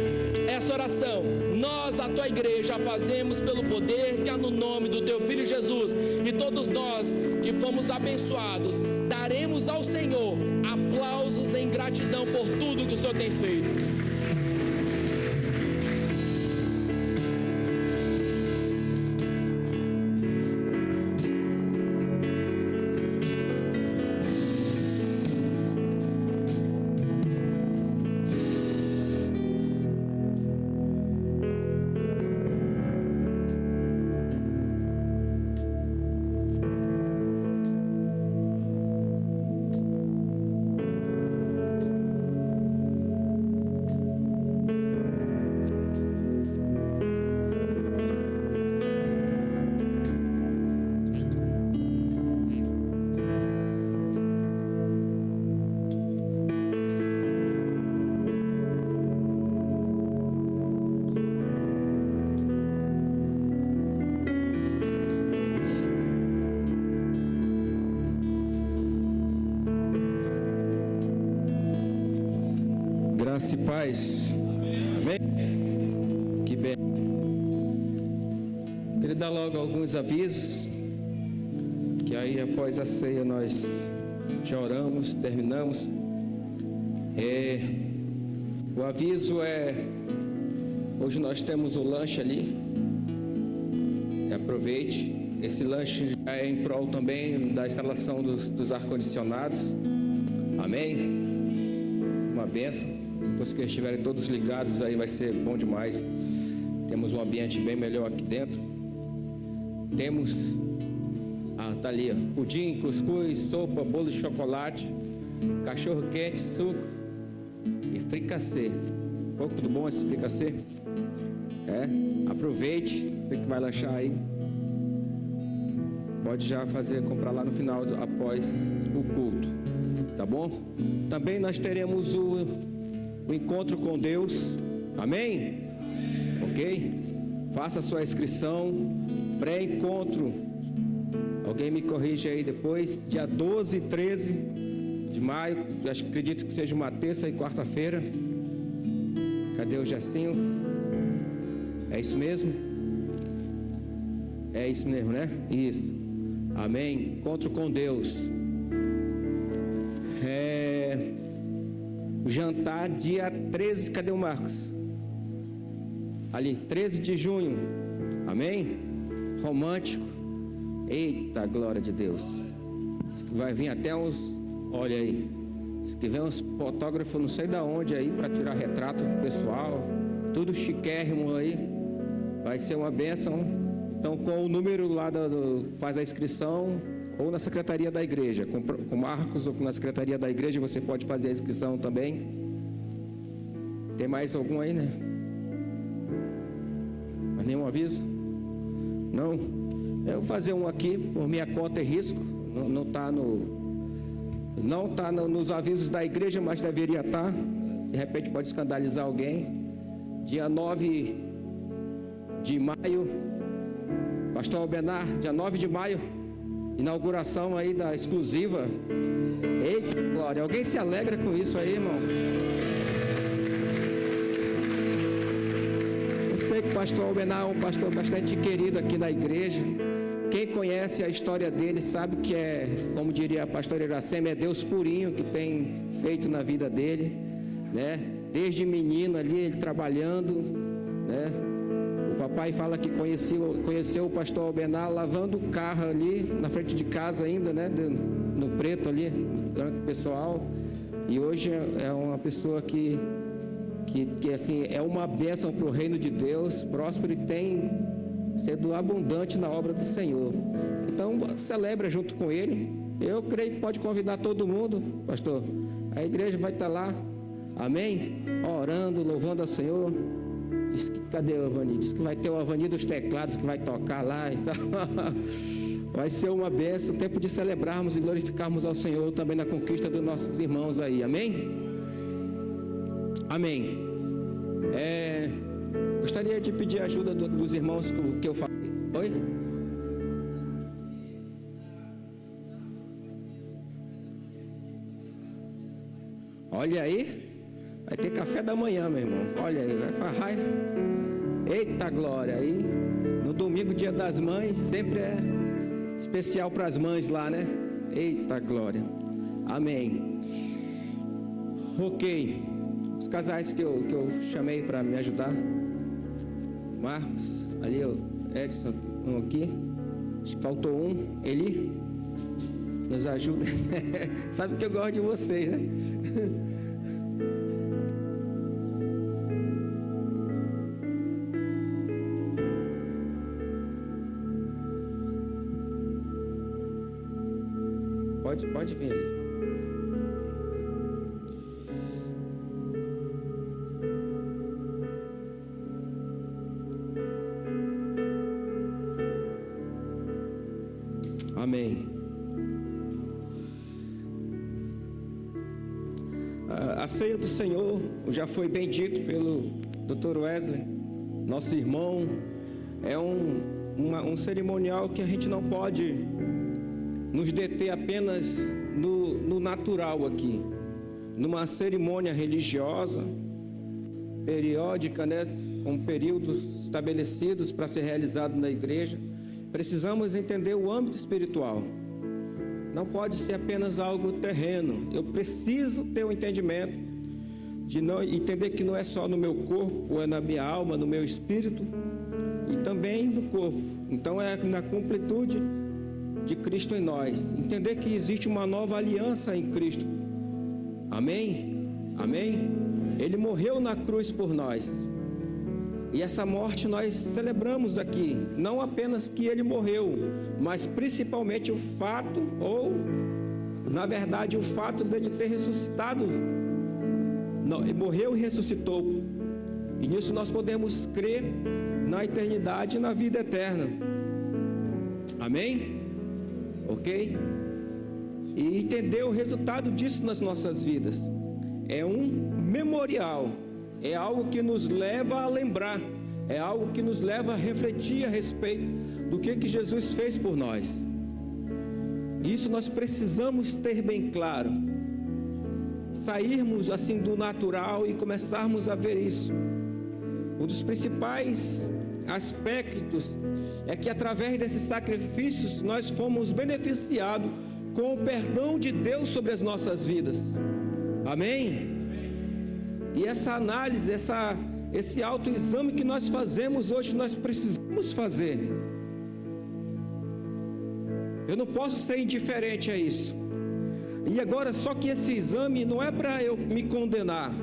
essa oração nós, a tua igreja, fazemos pelo poder que há no nome do teu filho Jesus, e todos nós que fomos abençoados daremos ao Senhor aplausos em gratidão por tudo que o Senhor tem feito. Graça e paz. Amém? Que bem. Queria dar logo alguns avisos, que aí após a ceia nós já oramos, terminamos. O aviso é: hoje nós temos o lanche ali, aproveite. Esse lanche já é em prol também da instalação dos ar-condicionados. Amém? Uma bênção. Depois que estiverem todos ligados, aí vai ser bom demais. Temos um ambiente bem melhor aqui dentro. Temos, tá ali, ó, pudim, cuscuz, sopa, bolo de chocolate, cachorro quente, suco e fricassê. Um pouco do bom esse fricassê. Aproveite, você que vai lanchar aí, pode já comprar lá no final, após o culto, tá bom? Também nós teremos o encontro com Deus, amém? Ok? Faça a sua inscrição, pré-encontro, alguém me corrige aí depois, dia 12 e 13 de maio, acredito que seja uma terça e quarta-feira. Cadê o Gersinho? É isso mesmo? É isso mesmo, né? Isso, amém? Encontro com Deus. O jantar dia 13, cadê o Marcos? Ali, 13 de junho, amém? Romântico. Eita, glória de Deus. Vai vir até uns, olha aí, se tiver uns fotógrafos não sei da onde aí, para tirar retrato pessoal, tudo chiquérrimo aí, vai ser uma bênção. Então, com o número lá, faz a inscrição, ou na secretaria da igreja, com Marcos, ou na secretaria da igreja, você pode fazer a inscrição também. Tem mais algum aí, né? Mas nenhum aviso? Não? Eu vou fazer um aqui, por minha conta e risco. Não está nos avisos da igreja, mas deveria estar. De repente pode escandalizar alguém. Dia 9 de maio, Pastor Albenar, dia 9 de maio, inauguração aí da exclusiva. Eita, glória, alguém se alegra com isso aí, irmão? Eu sei que o pastor Albenar é um pastor bastante querido aqui na igreja. Quem conhece a história dele sabe que é, como diria a pastora Iracema, é Deus purinho que tem feito na vida dele, né? Desde menino ali, ele trabalhando, né? O papai fala que conheceu o pastor Albenar lavando o carro ali, na frente de casa ainda, né? No preto ali, pessoal. E hoje é uma pessoa que assim, é uma bênção para o reino de Deus, próspero, e tem sido abundante na obra do Senhor. Então, celebra junto com ele. Eu creio que pode convidar todo mundo, pastor. A igreja vai estar lá, amém? Orando, louvando ao Senhor. Diz que, cadê o Avani? Diz que vai ter o Avani dos teclados que vai tocar lá e tal. Vai ser uma bênção, tempo de celebrarmos e glorificarmos ao Senhor também na conquista dos nossos irmãos aí, amém? Amém. Gostaria de pedir a ajuda dos irmãos que eu falei. Oi? Olha aí, vai ter café da manhã, meu irmão. Olha aí, vai falar. Eita glória aí. No domingo, dia das mães, sempre é especial para as mães lá, né? Eita glória. Amém. Ok. Os casais que eu chamei para me ajudar. Marcos, ali o Edson, um aqui. Acho que faltou um. Eli, nos ajuda. Sabe que eu gosto de vocês, né? Pode vir ali. Amém. A ceia do Senhor já foi bem dito pelo Dr. Wesley, nosso irmão. É um cerimonial que a gente não pode nos deter apenas no natural aqui, numa cerimônia religiosa, periódica, né, com períodos estabelecidos para ser realizado na igreja. Precisamos entender o âmbito espiritual. Não pode ser apenas algo terreno. Eu preciso ter o entendimento de não entender que não é só no meu corpo, é na minha alma, no meu espírito e também no corpo. Então é na completude de Cristo em nós. Entender que existe uma nova aliança em Cristo. Amém? Amém? Ele morreu na cruz por nós. E essa morte nós celebramos aqui. Não apenas que ele morreu, mas principalmente o fato, ou na verdade o fato dele ter ressuscitado. Não, ele morreu e ressuscitou. E nisso nós podemos crer na eternidade e na vida eterna. Amém? Ok? E entender o resultado disso nas nossas vidas. É um memorial. É algo que nos leva a lembrar. É algo que nos leva a refletir a respeito do que Jesus fez por nós. Isso nós precisamos ter bem claro. Sairmos assim do natural e começarmos a ver isso. Um dos principais aspectos é que através desses sacrifícios nós fomos beneficiados com o perdão de Deus sobre as nossas vidas. Amém? E essa análise, esse autoexame que nós fazemos hoje, nós precisamos fazer. Eu não posso ser indiferente a isso. E agora, só que esse exame não é para eu me condenar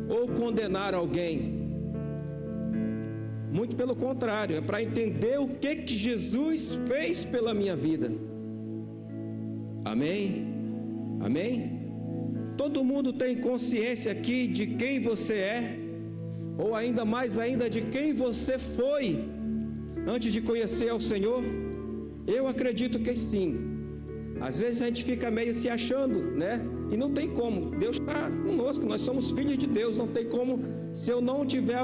ou condenar alguém. Muito pelo contrário, é para entender o que Jesus fez pela minha vida. Amém? Amém? Todo mundo tem consciência aqui de quem você é, ou ainda mais ainda de quem você foi antes de conhecer ao Senhor? Eu acredito que sim. Às vezes a gente fica meio se achando, né? E não tem como. Deus está conosco, nós somos filhos de Deus. Não tem como, se eu não tiver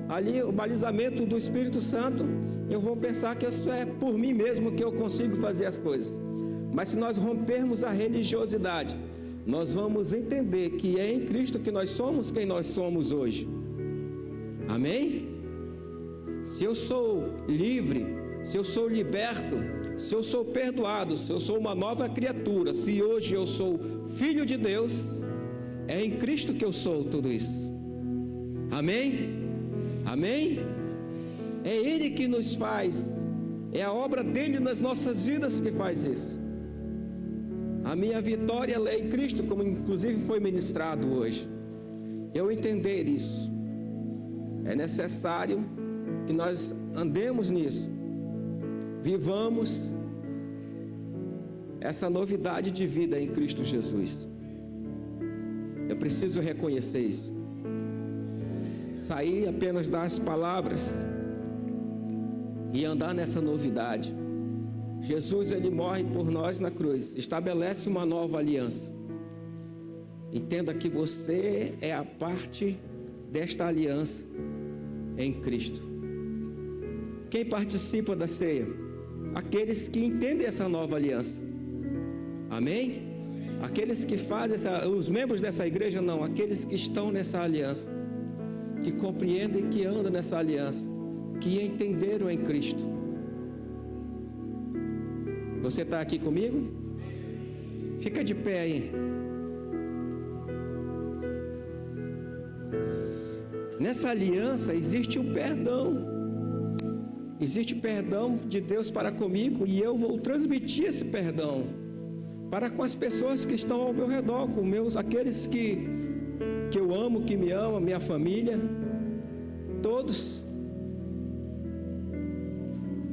ali o balizamento do Espírito Santo, eu vou pensar que isso é por mim mesmo que eu consigo fazer as coisas. Mas se nós rompermos a religiosidade, nós vamos entender que é em Cristo que nós somos quem nós somos hoje. Amém? Se eu sou livre, se eu sou liberto, se eu sou perdoado, se eu sou uma nova criatura, se hoje eu sou filho de Deus, é em Cristo que eu sou tudo isso. Amém? Amém? É Ele que nos faz, é a obra dele nas nossas vidas que faz isso. A minha vitória é em Cristo, como inclusive foi ministrado hoje. Eu entender isso, é necessário que nós andemos nisso, vivamos essa novidade de vida em Cristo Jesus. Eu preciso reconhecer isso. Sair apenas das palavras e andar nessa novidade. Jesus, ele morre por nós na cruz, estabelece uma nova aliança. Entenda que você é a parte desta aliança em Cristo. Quem participa da ceia? Aqueles que entendem essa nova aliança. Amém? Aqueles que fazem os membros dessa igreja não, aqueles que estão nessa aliança, que compreendem, que andam nessa aliança, que entenderam em Cristo. Você está aqui comigo? Fica de pé aí. Nessa aliança existe o perdão. Existe perdão de Deus para comigo, e eu vou transmitir esse perdão para com as pessoas que estão ao meu redor, com aqueles que eu amo, que me amam, minha família, todos.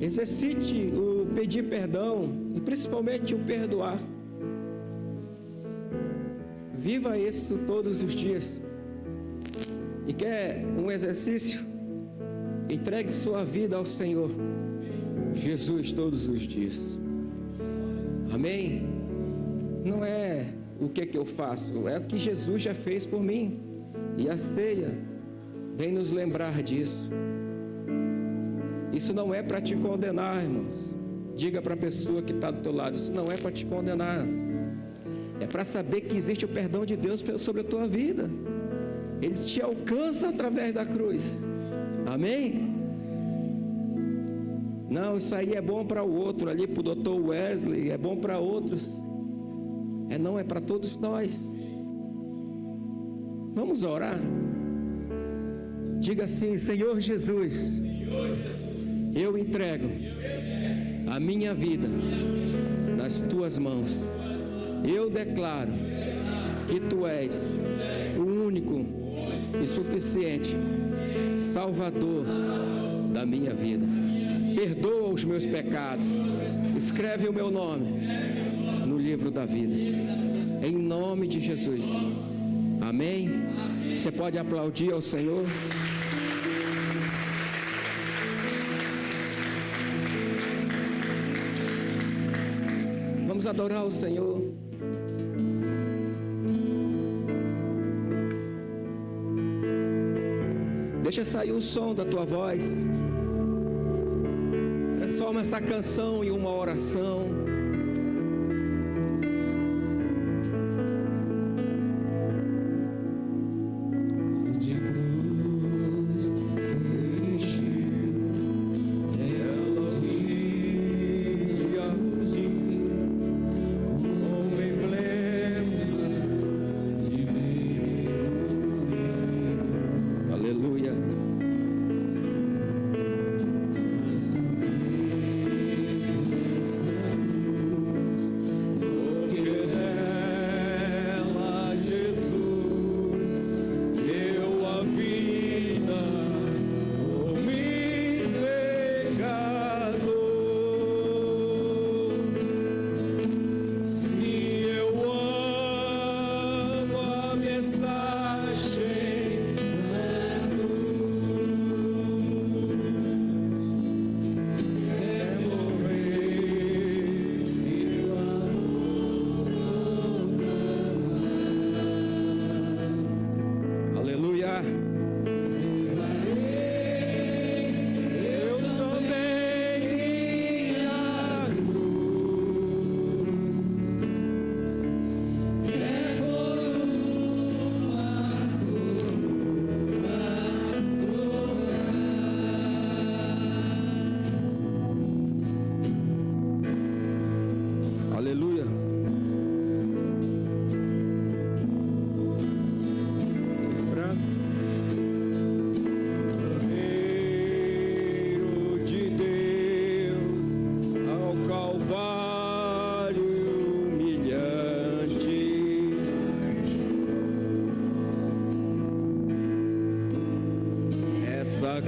Exercite o pedir perdão e principalmente o perdoar. Viva isso todos os dias. E quer um exercício? Entregue sua vida ao Senhor Jesus todos os dias. Amém? Não é o que eu faço, é o que Jesus já fez por mim. E a ceia vem nos lembrar disso. Isso não é para te condenar, irmãos. Diga para a pessoa que está do teu lado, isso não é para te condenar. É para saber que existe o perdão de Deus sobre a tua vida. Ele te alcança através da cruz. Amém? Não, isso aí é bom para o outro, ali para o Dr. Wesley, é bom para outros. Não, é para todos nós. Vamos orar? Diga assim: Senhor Jesus, eu entrego a minha vida nas tuas mãos. Eu declaro que tu és o único e suficiente Salvador da minha vida. Perdoa os meus pecados, escreve o meu nome no livro da vida, em nome de Jesus. Amém? Você pode aplaudir ao Senhor? Vamos adorar o Senhor. Deixa sair o som da tua voz. Transforma essa canção em uma oração.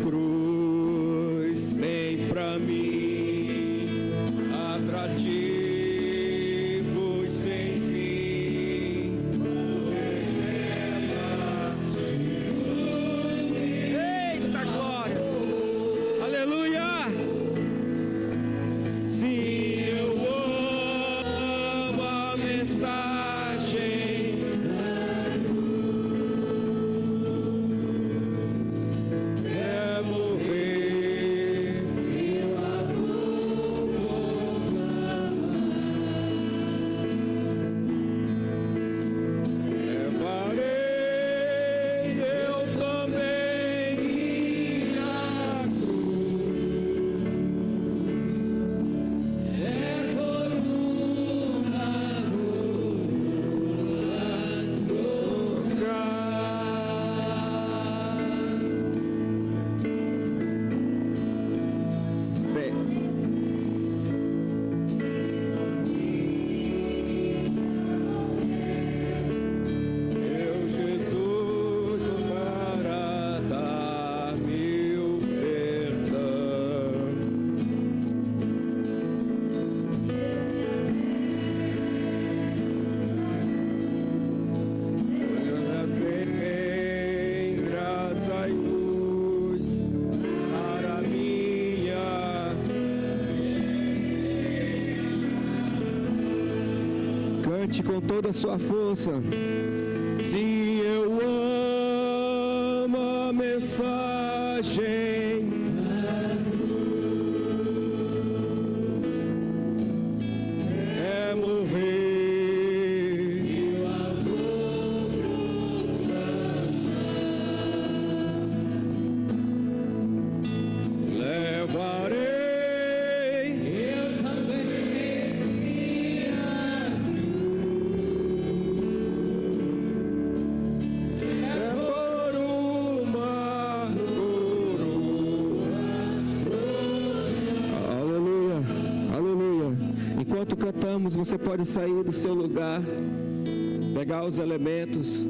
cruz tem pra mim atrativo com toda a sua força. Se eu amo a mensagem da cruz, é morrer, eu a vou proclamar. Levarei cantamos, você pode sair do seu lugar, pegar os elementos.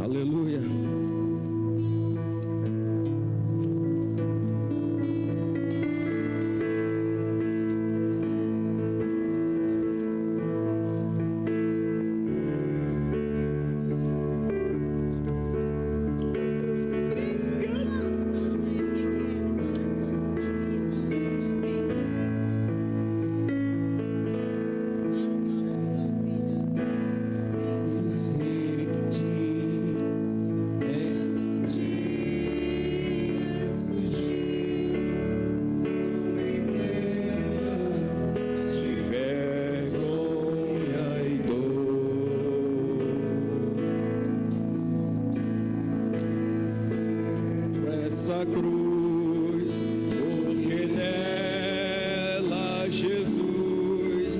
Aleluia. Essa cruz, porque nela Jesus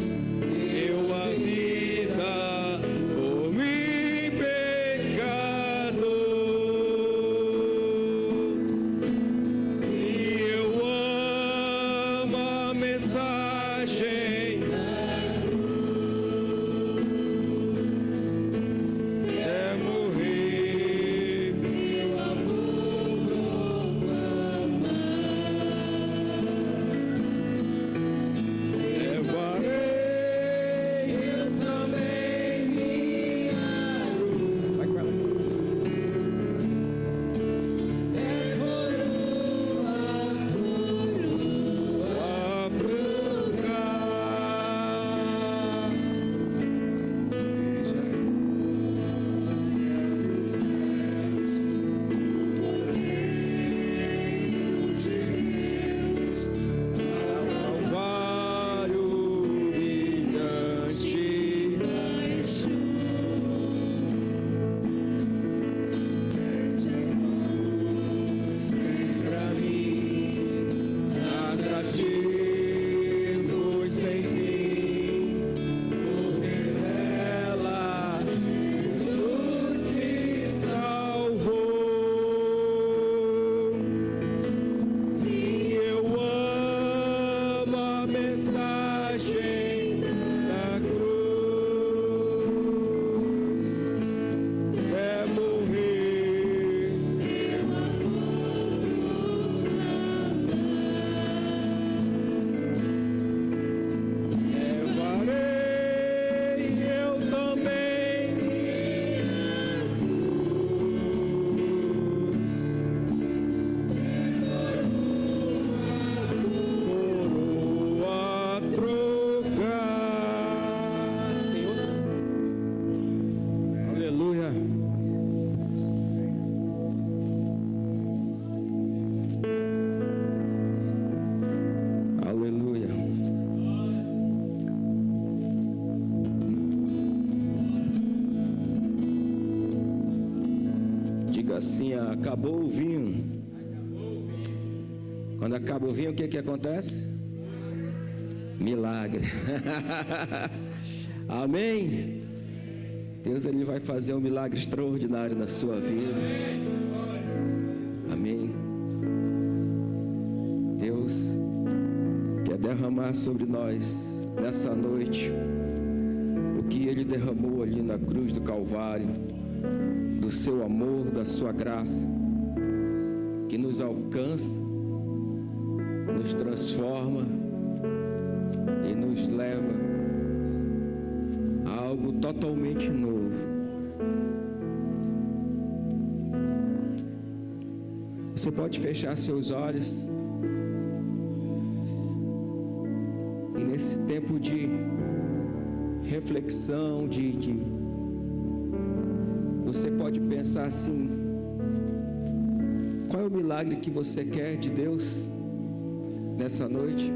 deu a vida por mim, pecador. Se eu amo a mensagem da cruz, é morrer, eu a vou proclamar. Levarei eu também minha cruz. Vai com ela. A procurar. Calvário brilhante, sempre a mim, atrativo sem fim, porque nela Jesus me salvou. Se eu amo a mensagem da cruz, é morrer, eu a vou levarei eu também minha coroa trocar. Tem outra? Aleluia. Aleluia. Diga assim: acabou o vinho. Quando acaba o vinho, o que que acontece? Milagre. Amém? Deus, Ele vai fazer um milagre extraordinário na sua vida. Amém? Deus quer derramar sobre nós nessa noite o que Ele derramou ali na cruz do Calvário, do seu amor, da sua graça, que nos alcança, nos transforma e nos leva a algo totalmente novo. Você pode fechar seus olhos. nesse tempo de reflexão, você pode pensar assim: qual é o milagre que você quer de Deus nessa noite?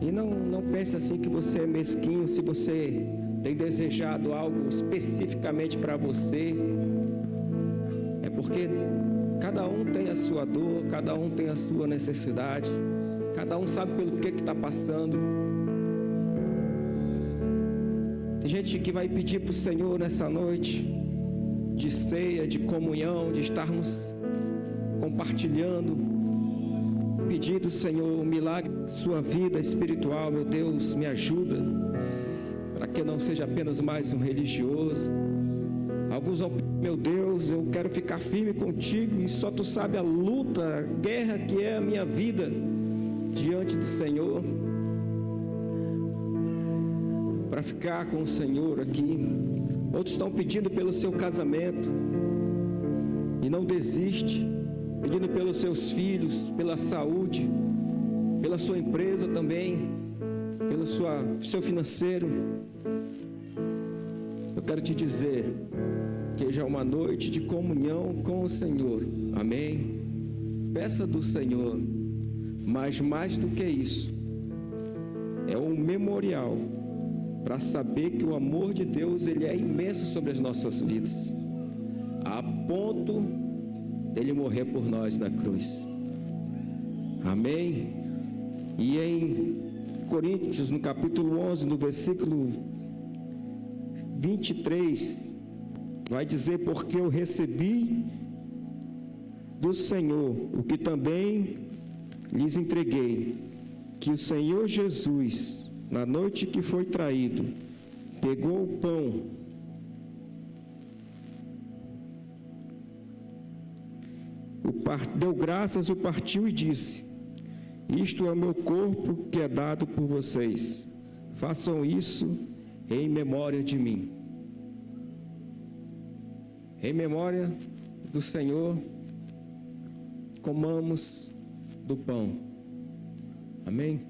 E não pense assim que você é mesquinho se você tem desejado algo especificamente para você. É porque cada um tem a sua dor, cada um tem a sua necessidade, cada um sabe pelo que está passando. Tem gente que vai pedir para o Senhor nessa noite de ceia, de comunhão, de estarmos compartilhando, pedindo, Senhor, um milagre na sua vida espiritual. Meu Deus, me ajuda, para que eu não seja apenas mais um religioso. Alguns vão, meu Deus, eu quero ficar firme contigo, e só tu sabe a luta, a guerra que é a minha vida diante do Senhor, para ficar com o Senhor aqui. Outros estão pedindo pelo seu casamento e não desiste, pedindo pelos seus filhos, pela saúde, pela sua empresa também, pelo seu financeiro. Eu quero te dizer que hoje é uma noite de comunhão com o Senhor, amém? Peça do Senhor, mas mais do que isso, é um memorial para saber que o amor de Deus, ele é imenso sobre as nossas vidas, a ponto dele morrer por nós na cruz, amém? E em Coríntios, no capítulo 11, no versículo 23, vai dizer: porque eu recebi do Senhor o que também lhes entreguei, que o Senhor Jesus, na noite que foi traído, pegou o pão, deu graças, o partiu e disse: isto é o meu corpo que é dado por vocês, façam isso em memória de mim. Em memória do Senhor, comamos do pão. Amém?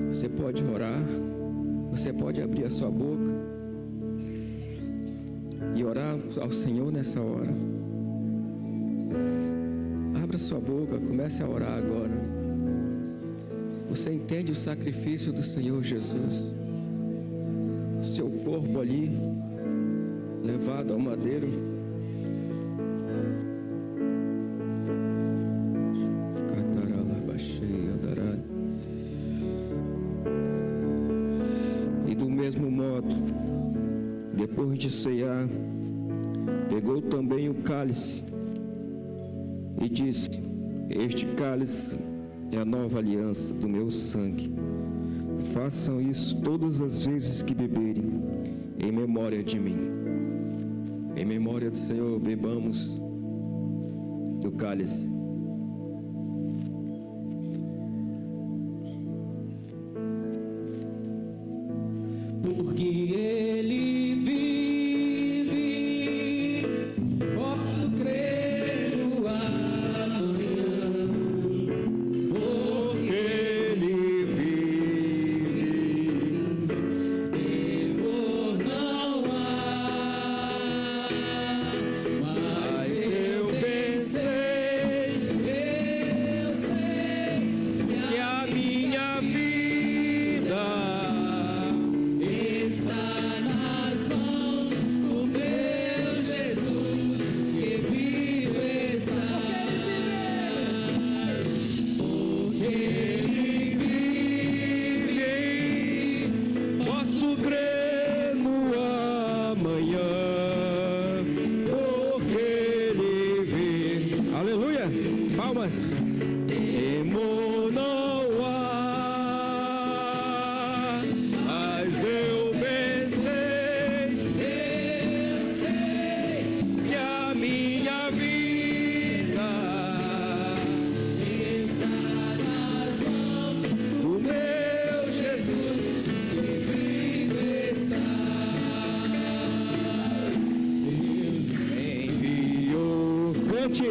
Você pode orar, você pode abrir a sua boca e orar ao Senhor nessa hora. Abra sua boca, comece a orar agora. Você entende o sacrifício do Senhor Jesus? O seu corpo ali, levado ao madeiro. Mesmo modo, depois de ceiar, pegou também o cálice e disse: este cálice é a nova aliança do meu sangue. Façam isso todas as vezes que beberem, em memória de mim. Em memória do Senhor, bebamos do cálice. Porque Ele vive, posso crer no amanhã. Porque Ele vive, temor não há. Mas eu bem sei, eu sei que a minha vida está nas mãos do meu Jesus, que vivo está. Porque Ele vive, posso crer no palmas. Temor não há, mas eu pensei, eu sei que a minha vida está nas mãos do meu Jesus, que vivo está. Deus enviou, cante,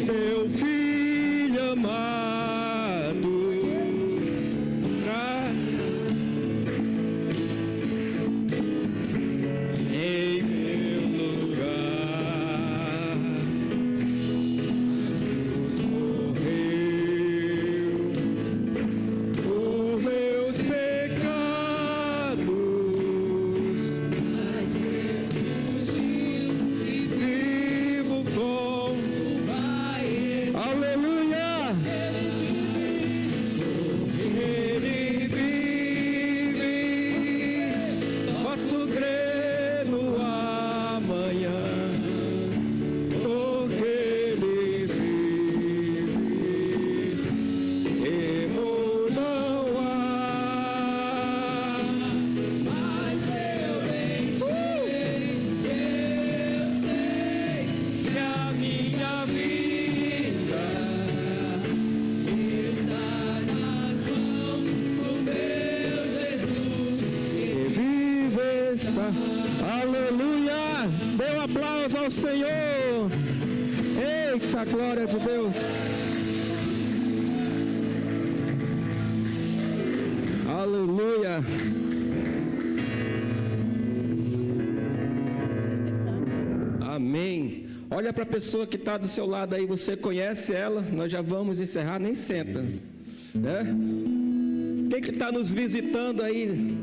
seu filho amado, em meu lugar, morreu por meus pecados, mas ressurgiu e vivo com o Pai. Aleluia! Ele vive, posso crer no amanhã, porque Ele vive, temor não há, mas eu bem sei, eu sei que a minha vida está nas mãos do meu Jesus, que vive está. Aleluia! Dê um aplauso ao Senhor. Eita, glória de Deus. Aleluia. Amém. Olha para a pessoa que está do seu lado aí, você conhece ela? Nós já vamos encerrar, nem senta, né? Quem que está nos visitando aí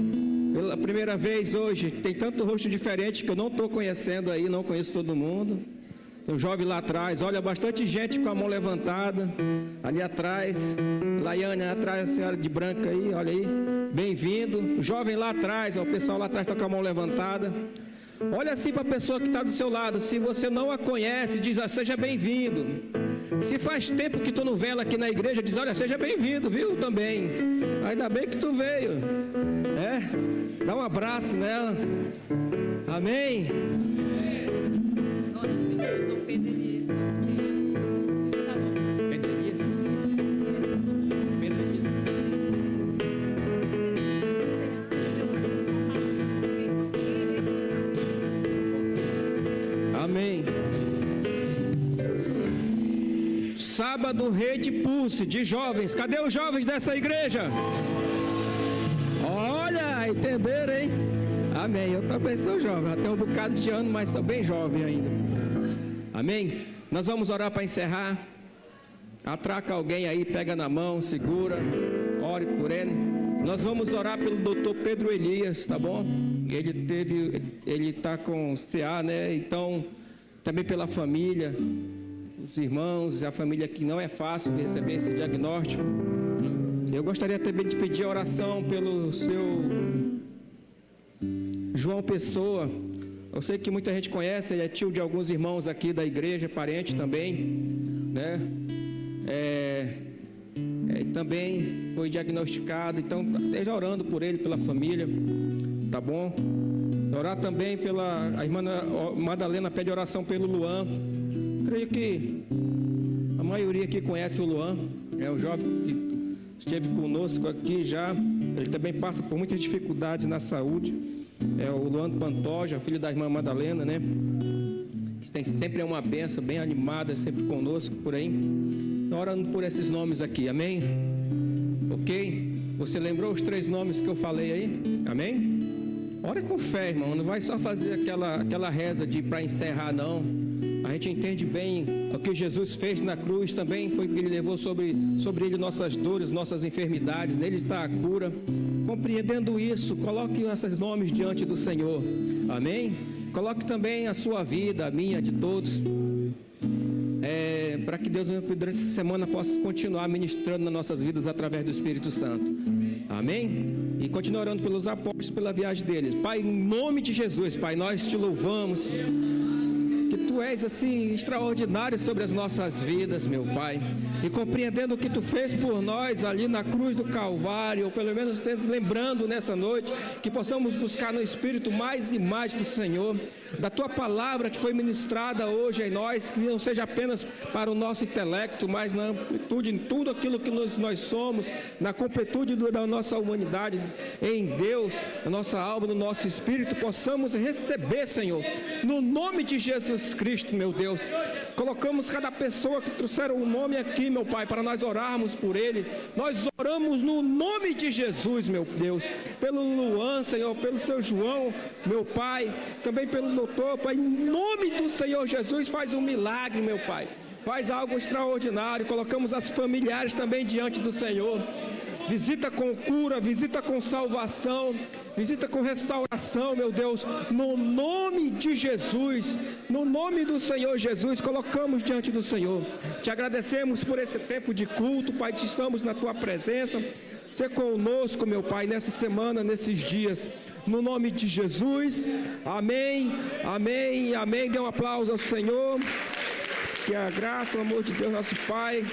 pela primeira vez hoje? Tem tanto rosto diferente que eu não estou conhecendo aí, não conheço todo mundo. Tem um jovem lá atrás, olha, bastante gente com a mão levantada, ali atrás, Laiane, atrás, a senhora de branca aí, olha aí, bem-vindo. O jovem lá atrás, ó, o pessoal lá atrás está com a mão levantada. Olha assim para a pessoa que está do seu lado, se você não a conhece, diz, seja bem-vindo. Se faz tempo que tu não vê ela aqui na igreja, diz, olha, seja bem-vindo, viu, também. Ainda bem que tu veio, dá um abraço nela, amém? Pedro Elias. Pedro Elias. Pedro Elias. Amém. Sábado, Rede Pulse de jovens. Cadê os jovens dessa igreja? Olha, entenderam, hein? Amém. Eu também sou jovem, até um bocado de ano, mas sou bem jovem ainda. Amém? Nós vamos orar para encerrar. Atraca alguém aí, pega na mão, segura, ore por ele. Nós vamos orar pelo doutor Pedro Elias, tá bom? Ele está com CA, né? Então, também pela família, os irmãos, a família que não é fácil receber esse diagnóstico. Eu gostaria também de pedir a oração pelo seu João Pessoa. Eu sei que muita gente conhece, ele é tio de alguns irmãos aqui da igreja, parente também, né? Também foi diagnosticado, então esteja orando por ele, pela família, tá bom? Orar também pela a irmã Madalena, pede oração pelo Luan. Creio que a maioria aqui conhece o Luan, é o jovem que esteve conosco aqui já. Ele também passa por muitas dificuldades na saúde. É o Luan Pantoja, filho da irmã Madalena, né? Que tem sempre uma benção, bem animada, sempre conosco por aí. Orando por esses nomes aqui, amém? Ok? Você lembrou os 3 nomes que eu falei aí? Amém? Ora com fé, irmão, não vai só fazer aquela reza para encerrar, não. A gente entende bem o que Jesus fez na cruz também, foi que Ele levou sobre Ele nossas dores, nossas enfermidades, nele está a cura. Compreendendo isso, coloque esses nomes diante do Senhor, amém? Coloque também a sua vida, a minha, de todos, para que Deus, durante essa semana, possa continuar ministrando nas nossas vidas através do Espírito Santo, amém? E continue orando pelos apóstolos, pela viagem deles. Pai, em nome de Jesus, Pai, nós te louvamos. que Tu és assim extraordinário sobre as nossas vidas, meu Pai, e compreendendo o que Tu fez por nós ali na cruz do Calvário, ou pelo menos lembrando nessa noite, que possamos buscar no Espírito mais e mais do Senhor, da Tua palavra que foi ministrada hoje em nós, que não seja apenas para o nosso intelecto, mas na amplitude, em tudo aquilo que nós somos, na completude da nossa humanidade, em Deus, na nossa alma, no nosso espírito, possamos receber, Senhor, no nome de Jesus Cristo, meu Deus. Colocamos cada pessoa que trouxeram o nome aqui, meu Pai, para nós orarmos por ele. Nós oramos no nome de Jesus, meu Deus, pelo Luan, Senhor, pelo seu João, meu Pai, também pelo doutor, Pai, em nome do Senhor Jesus, faz um milagre, meu Pai, faz algo extraordinário. Colocamos as familiares também diante do Senhor. Visita com cura, visita com salvação, visita com restauração, meu Deus, no nome de Jesus, no nome do Senhor Jesus, colocamos diante do Senhor. Te agradecemos por esse tempo de culto, Pai, estamos na Tua presença. Ser conosco, meu Pai, nessa semana, nesses dias, no nome de Jesus, amém, amém e amém. Dê um aplauso ao Senhor, que a graça, o amor de Deus, nosso Pai,